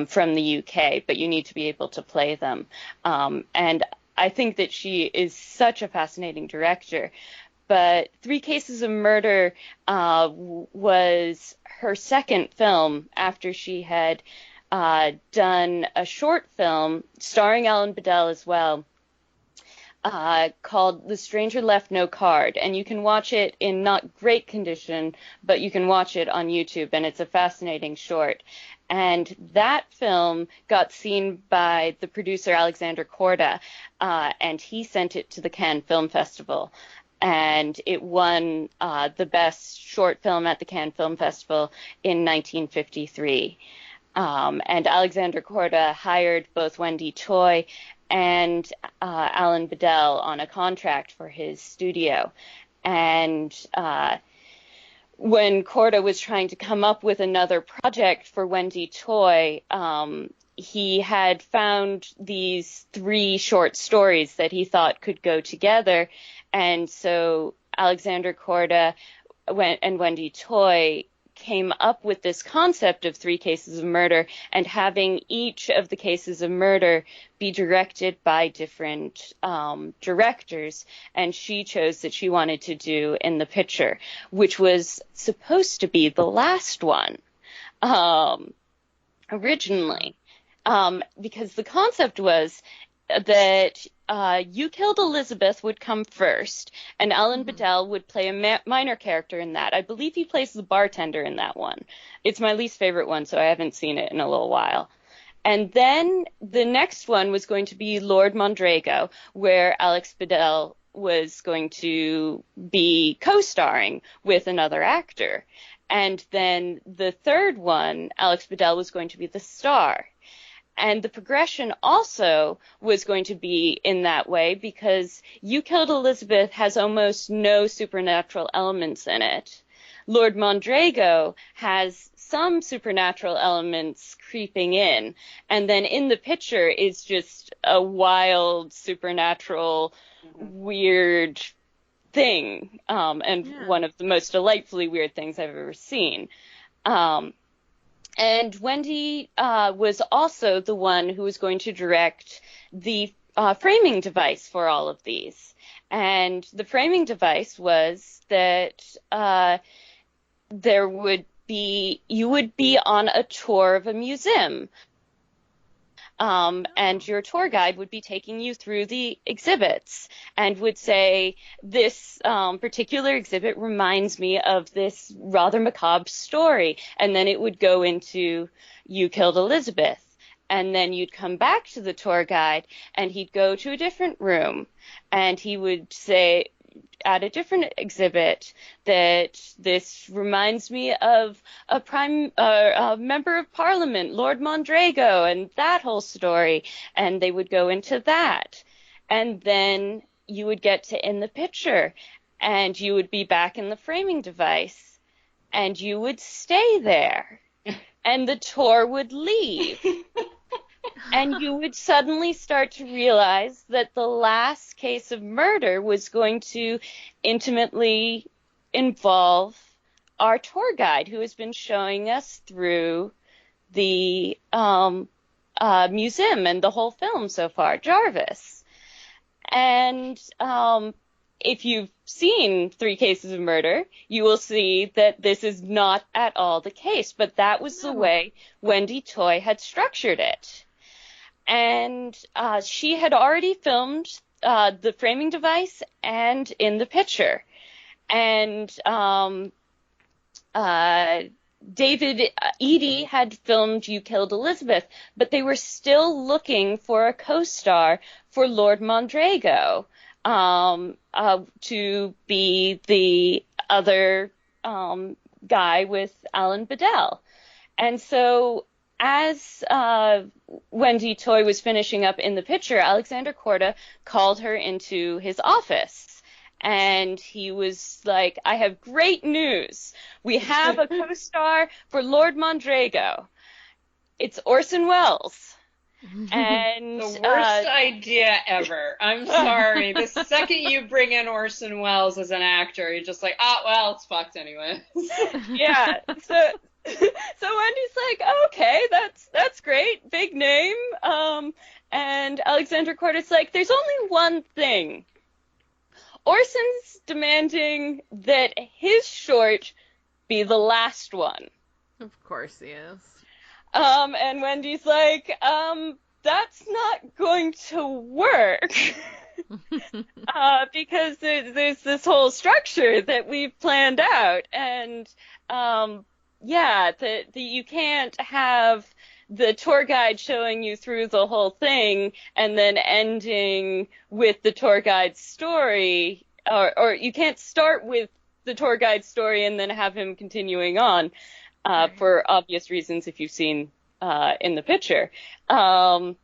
from the UK, but you need to be able to play them. And I think that she is such a fascinating director. But Three Cases of Murder was her second film after she had done a short film starring Alan Bedell as well, called The Stranger Left No Card, and you can watch it in not great condition, but you can watch it on YouTube, and it's a fascinating short. And that film got seen by the producer Alexander Korda, and he sent it to the Cannes Film Festival, and it won the best short film at the Cannes Film Festival in 1953. And Alexander Korda hired both Wendy Choi and Alan Bedell on a contract for his studio. And when Korda was trying to come up with another project for Wendy Choi, he had found these 3 short stories that he thought could go together. And so Alexander Korda and Wendy Choi came up with this concept of 3 cases of murder and having each of the cases of murder be directed by different directors. And she chose that she wanted to do In the Picture, which was supposed to be the last one originally, because the concept was that You Killed Elizabeth would come first, and Alan Bedell would play a minor character in that. I believe he plays the bartender in that one. It's my least favorite one, so I haven't seen it in a little while. And then the next one was going to be Lord Mondrago, where Alex Bedell was going to be co-starring with another actor. And then the third one, Alex Bedell was going to be the star. And the progression also was going to be in that way because You Killed Elizabeth has almost no supernatural elements in it. Lord Mondrago has some supernatural elements creeping in. And then In the Picture is just a wild, supernatural, weird thing. And one of the most delightfully weird things I've ever seen. And Wendy was also the one who was going to direct the framing device for all of these. And the framing device was that you would be on a tour of a museum. And your tour guide would be taking you through the exhibits and would say, this particular exhibit reminds me of this rather macabre story. And then it would go into You Killed Elizabeth. And then you'd come back to the tour guide and he'd go to a different room and he would say, at a different exhibit, that this reminds me of a member of Parliament, Lord Mondrago, and that whole story, and they would go into that. And then you would get to In the Picture, and you would be back in the framing device, and you would stay there, and the tour would leave. And you would suddenly start to realize that the last case of murder was going to intimately involve our tour guide who has been showing us through the museum and the whole film so far, Jarvis. And if you've seen 3 Cases of Murder, you will see that this is not at all the case, but that was the way Wendy Choi had structured it. And she had already filmed the framing device and in the picture. And David Eady had filmed You Killed Elizabeth, but they were still looking for a co-star for Lord Mondrago to be the other guy with Alan Bedell. And so as Wendy Toy was finishing up in the picture, Alexander Korda called her into his office. And he was like, I have great news. We have a co-star for Lord Mondrago. It's Orson Welles. And the worst idea ever. I'm sorry. The second you bring in Orson Welles as an actor, you're just like, well, it's fucked anyway. Yeah. So Wendy's like, okay, that's great, big name. And Alexander Korda's like, there's only one thing. Orson's demanding that his short be the last one. Of course he is. And Wendy's like, that's not going to work. Because there's this whole structure that we've planned out. And, that you can't have the tour guide showing you through the whole thing and then ending with the tour guide's story, or you can't start with the tour guide's story and then have him continuing on, for obvious reasons if you've seen in the picture. And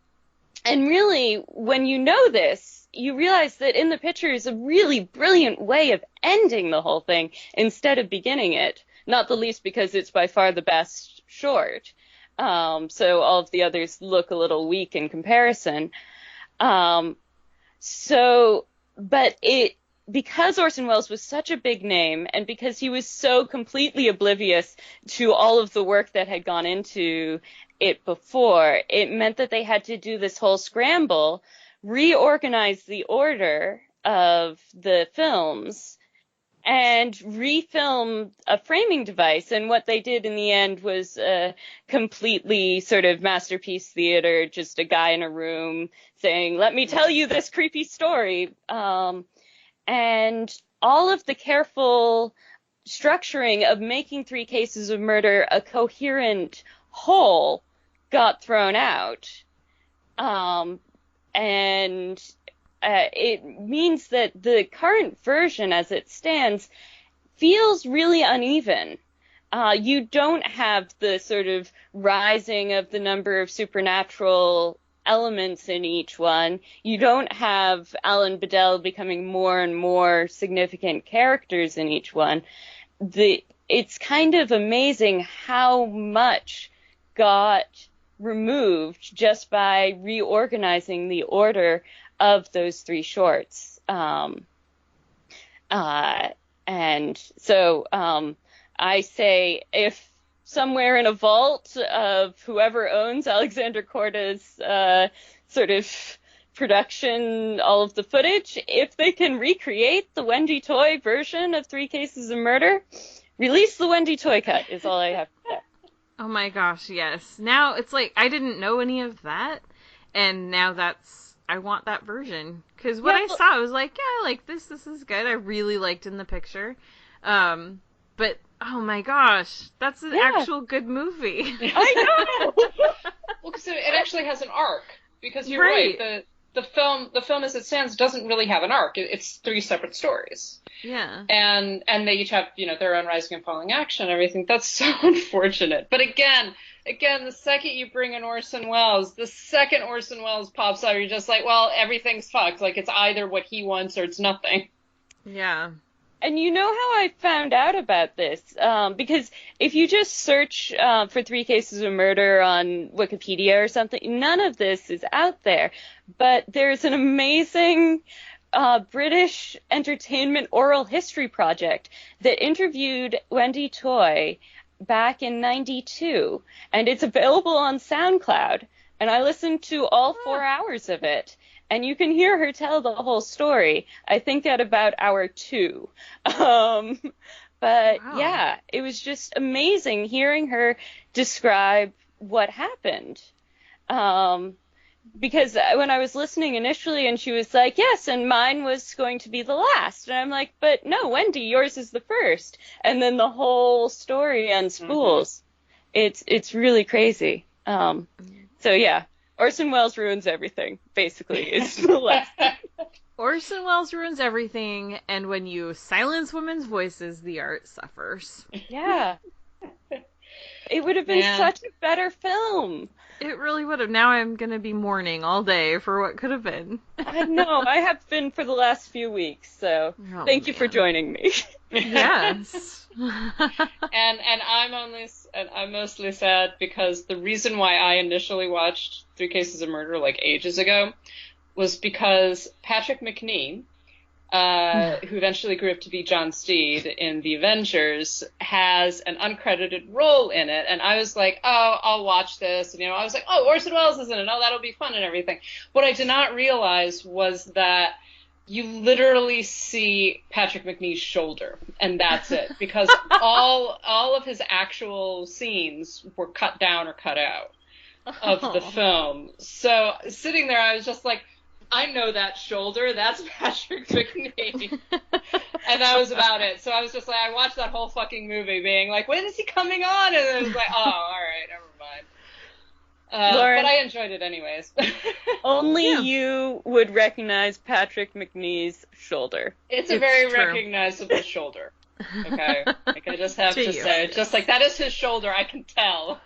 really, when you know this, you realize that in the picture is a really brilliant way of ending the whole thing instead of beginning it, not the least because it's by far the best short. So all of the others look a little weak in comparison. Because Orson Welles was such a big name, and because he was so completely oblivious to all of the work that had gone into it before, it meant that they had to do this whole scramble, reorganize the order of the films, and refilm a framing device. And what they did in the end was a completely sort of masterpiece theater, just a guy in a room saying, let me tell you this creepy story. And all of the careful structuring of making Three Cases of Murder a coherent whole got thrown out. It means that the current version as it stands feels really uneven. You don't have the sort of rising of the number of supernatural elements in each one. You don't have Alan Bedell becoming more and more significant characters in each one. It's kind of amazing how much got removed just by reorganizing the order of those three shorts. And so I say, if somewhere in a vault of whoever owns Alexander Korda's sort of production, all of the footage, if they can recreate the Wendy Toy version of Three Cases of Murder, release the Wendy Toy cut is all I have to say. Oh my gosh, yes. Now it's like, I didn't know any of that, and now I want that version. Because what I saw, I was like, yeah, I like this is good. I really liked in the picture. But, oh my gosh, that's an actual good movie. I know! Well, because it actually has an arc. Because you're right. The film as it stands doesn't really have an arc. It's three separate stories. Yeah. And they each have, their own rising and falling action and everything. That's so unfortunate. But again, the second you bring in Orson Welles, the second Orson Welles pops up, you're just like, well, everything's fucked. Like, it's either what he wants or it's nothing. Yeah. And you know how I found out about this? Because if you just search for Three Cases of Murder on Wikipedia or something, none of this is out there. But there's an amazing British entertainment oral history project that interviewed Wendy Toy back in '92, and it's available on SoundCloud. And I listened to all 4 hours of it. And you can hear her tell the whole story, I think at about hour 2. Yeah, it was just amazing hearing her describe what happened. because when I was listening initially and she was like, yes, and mine was going to be the last. And I'm like, but no, Wendy, yours is the first. And then the whole story unspools. It's really crazy. So yeah, Orson Welles ruins everything, basically, is the last. Orson Welles ruins everything, and when you silence women's voices, the art suffers. Yeah. It would have been such a better film. It really would have. Now I'm going to be mourning all day for what could have been. I know. I have been for the last few weeks, so thank you for joining me. Yes. And I'm mostly sad because the reason why I initially watched 3 Cases of Murder like ages ago was because Patrick McNee, who eventually grew up to be John Steed in The Avengers, has an uncredited role in it. And I was like, oh, I'll watch this. And, I was like, oh, Orson Welles is in it. Oh, that'll be fun and everything. What I did not realize was that you literally see Patrick McNee's shoulder, and that's it. Because all of his actual scenes were cut down or cut out of the film. So sitting there, I was just like, I know that shoulder. That's Patrick McNee. And that was about it. So I was just like, I watched that whole fucking movie being like, when is he coming on? And then it was like, oh, all right, never mind. Lauren, but I enjoyed it anyways. Only you would recognize Patrick McNee's shoulder. It's a very recognizable shoulder. Okay? Like, I just have to say, just like, that is his shoulder, I can tell.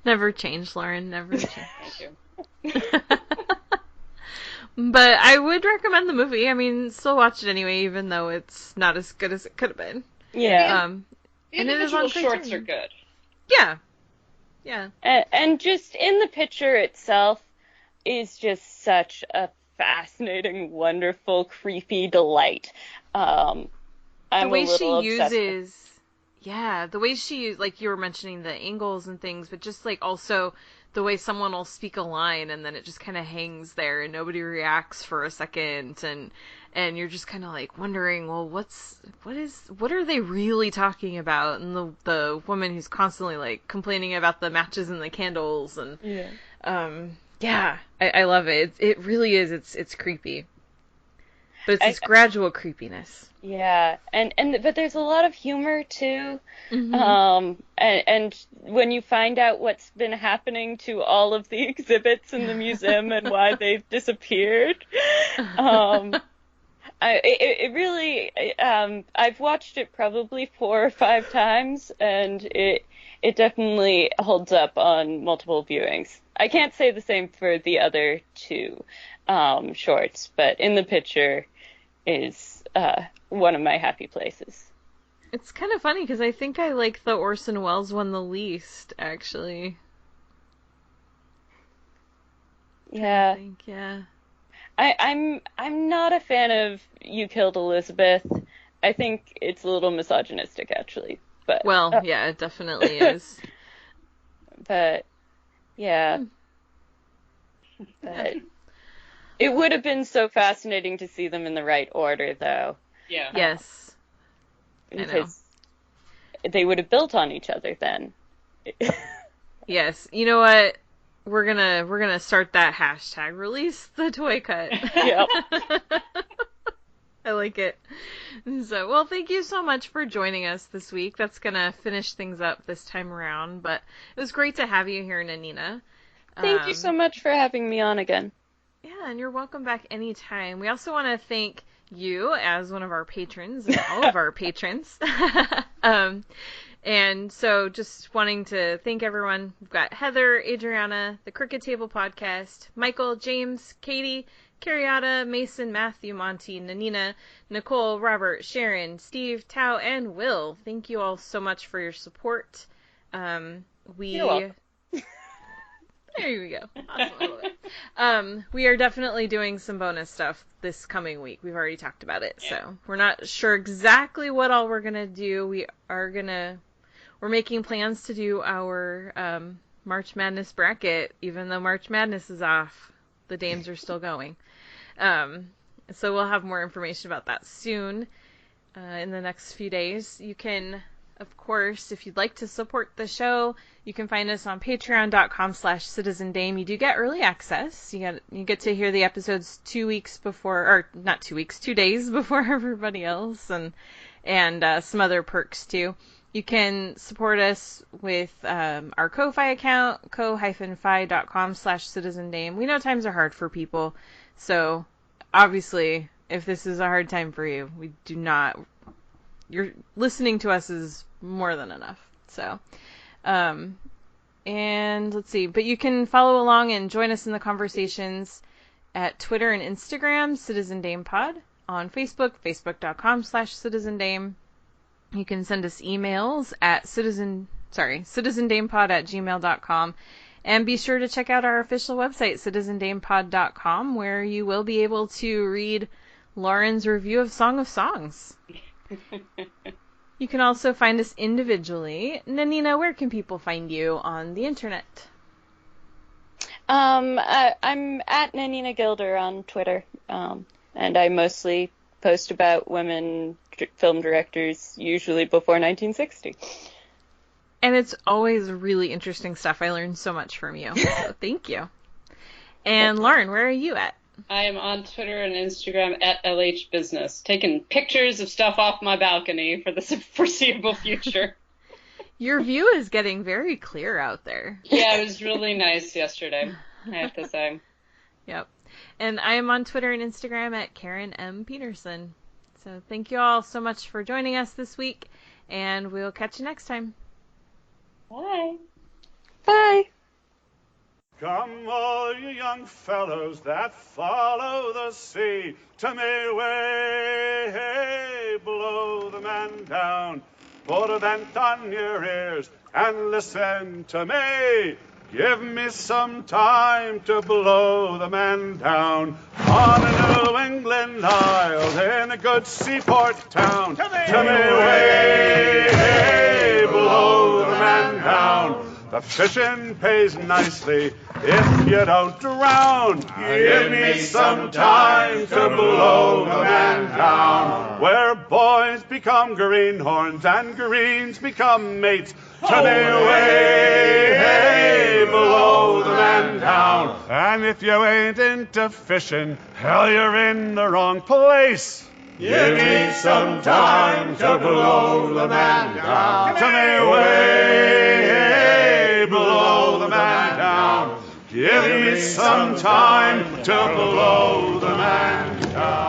Never change, Lauren. Never change. Thank you. But I would recommend the movie. I mean, still watch it anyway, even though it's not as good as it could have been. Yeah. The individual shorts are good. Yeah. Yeah. And just in the picture itself is just such a fascinating, wonderful, creepy delight. I'm the way a little she obsessed uses, the way she, like you were mentioning the angles and things, but just like also the way someone will speak a line and then it just kind of hangs there and nobody reacts for a second and you're just kind of like wondering, well, what are they really talking about? And the woman who's constantly like complaining about the matches and the candles and I love it. It really is. It's creepy, but it's this gradual creepiness. Yeah, but there's a lot of humor too. Mm-hmm. And when you find out what's been happening to all of the exhibits in the museum and why they've disappeared, it really, I've watched it probably 4 or 5 times, and it definitely holds up on multiple viewings. I can't say the same for the other 2 shorts, but In the Picture is one of my happy places. It's kind of funny because I think I like the Orson Welles one the least, actually. Yeah. Yeah. I'm not a fan of You Killed Elizabeth. I think it's a little misogynistic, actually. But yeah, it definitely is. But yeah. But it would have been so fascinating to see them in the right order, though. Yeah. Yes. Because they would have built on each other then. Yes. You know what? We're gonna start that hashtag. Release the toy cut. Yep. I like it. So, well, thank you so much for joining us this week. That's gonna finish things up this time around. But it was great to have you here, Nannina. Thank you so much for having me on again. Yeah, and you're welcome back anytime. We also want to thank you as one of our patrons and all of our patrons. And so just wanting to thank everyone. We've got Heather, Adriana, the Cricket Table Podcast, Michael, James, Katie, Carriata, Mason, Matthew, Monty, Nannina, Nicole, Robert, Sharon, Steve, Tao, and Will. Thank you all so much for your support. You're welcome. There you go. Awesome. I love it. We are definitely doing some bonus stuff this coming week. We've already talked about it, so we're not sure exactly what all we're gonna do. We're making plans to do our March Madness bracket, even though March Madness is off. The Dames are still going. So we'll have more information about that soon in the next few days. You can Of course, if you'd like to support the show, you can find us on patreon.com/citizendame. You do get early access. You get to hear the episodes 2 weeks before, or not 2 weeks, 2 days before everybody else, and some other perks too. You can support us with our Ko-Fi account, ko-fi.com/citizendame. We know times are hard for people, so obviously, if this is a hard time for you, you're listening to us is more than enough. So, and let's see, but you can follow along and join us in the conversations at Twitter and Instagram, Citizen Dame Pod, on Facebook, facebook.com/CitizenDame. You can send us emails at citizendamepod@gmail.com. And be sure to check out our official website, citizendamepod.com, where you will be able to read Lauren's review of Song of Songs. You can also find us individually. Nannina, where can people find you on the internet? I'm at Nannina Gilder on Twitter, and I mostly post about women film directors, usually before 1960. And it's always really interesting stuff. I learned so much from you, so thank you. And Lauren, where are you at? I am on Twitter and Instagram at LHBusiness, taking pictures of stuff off my balcony for the foreseeable future. Your view is getting very clear out there. Yeah, it was really nice yesterday, I have to say. Yep. And I am on Twitter and Instagram at Karen M. Peterson. So thank you all so much for joining us this week, and we'll catch you next time. Bye. Bye. Come all you young fellows that follow the sea, to me way, hey, blow the man down. Put a vent on your ears and listen to me. Give me some time to blow the man down on a New England isle in a good seaport town. To me way, hey, blow the man down. The fishing pays nicely if you don't drown. Give me some time to blow the man down. Where boys become greenhorns and greens become mates. To me way, hey, blow the man down. And if you ain't into fishing, hell, you're in the wrong place. Give me some time to blow the man down. To me way, hey, blow the man down. Give me some time to blow the man down.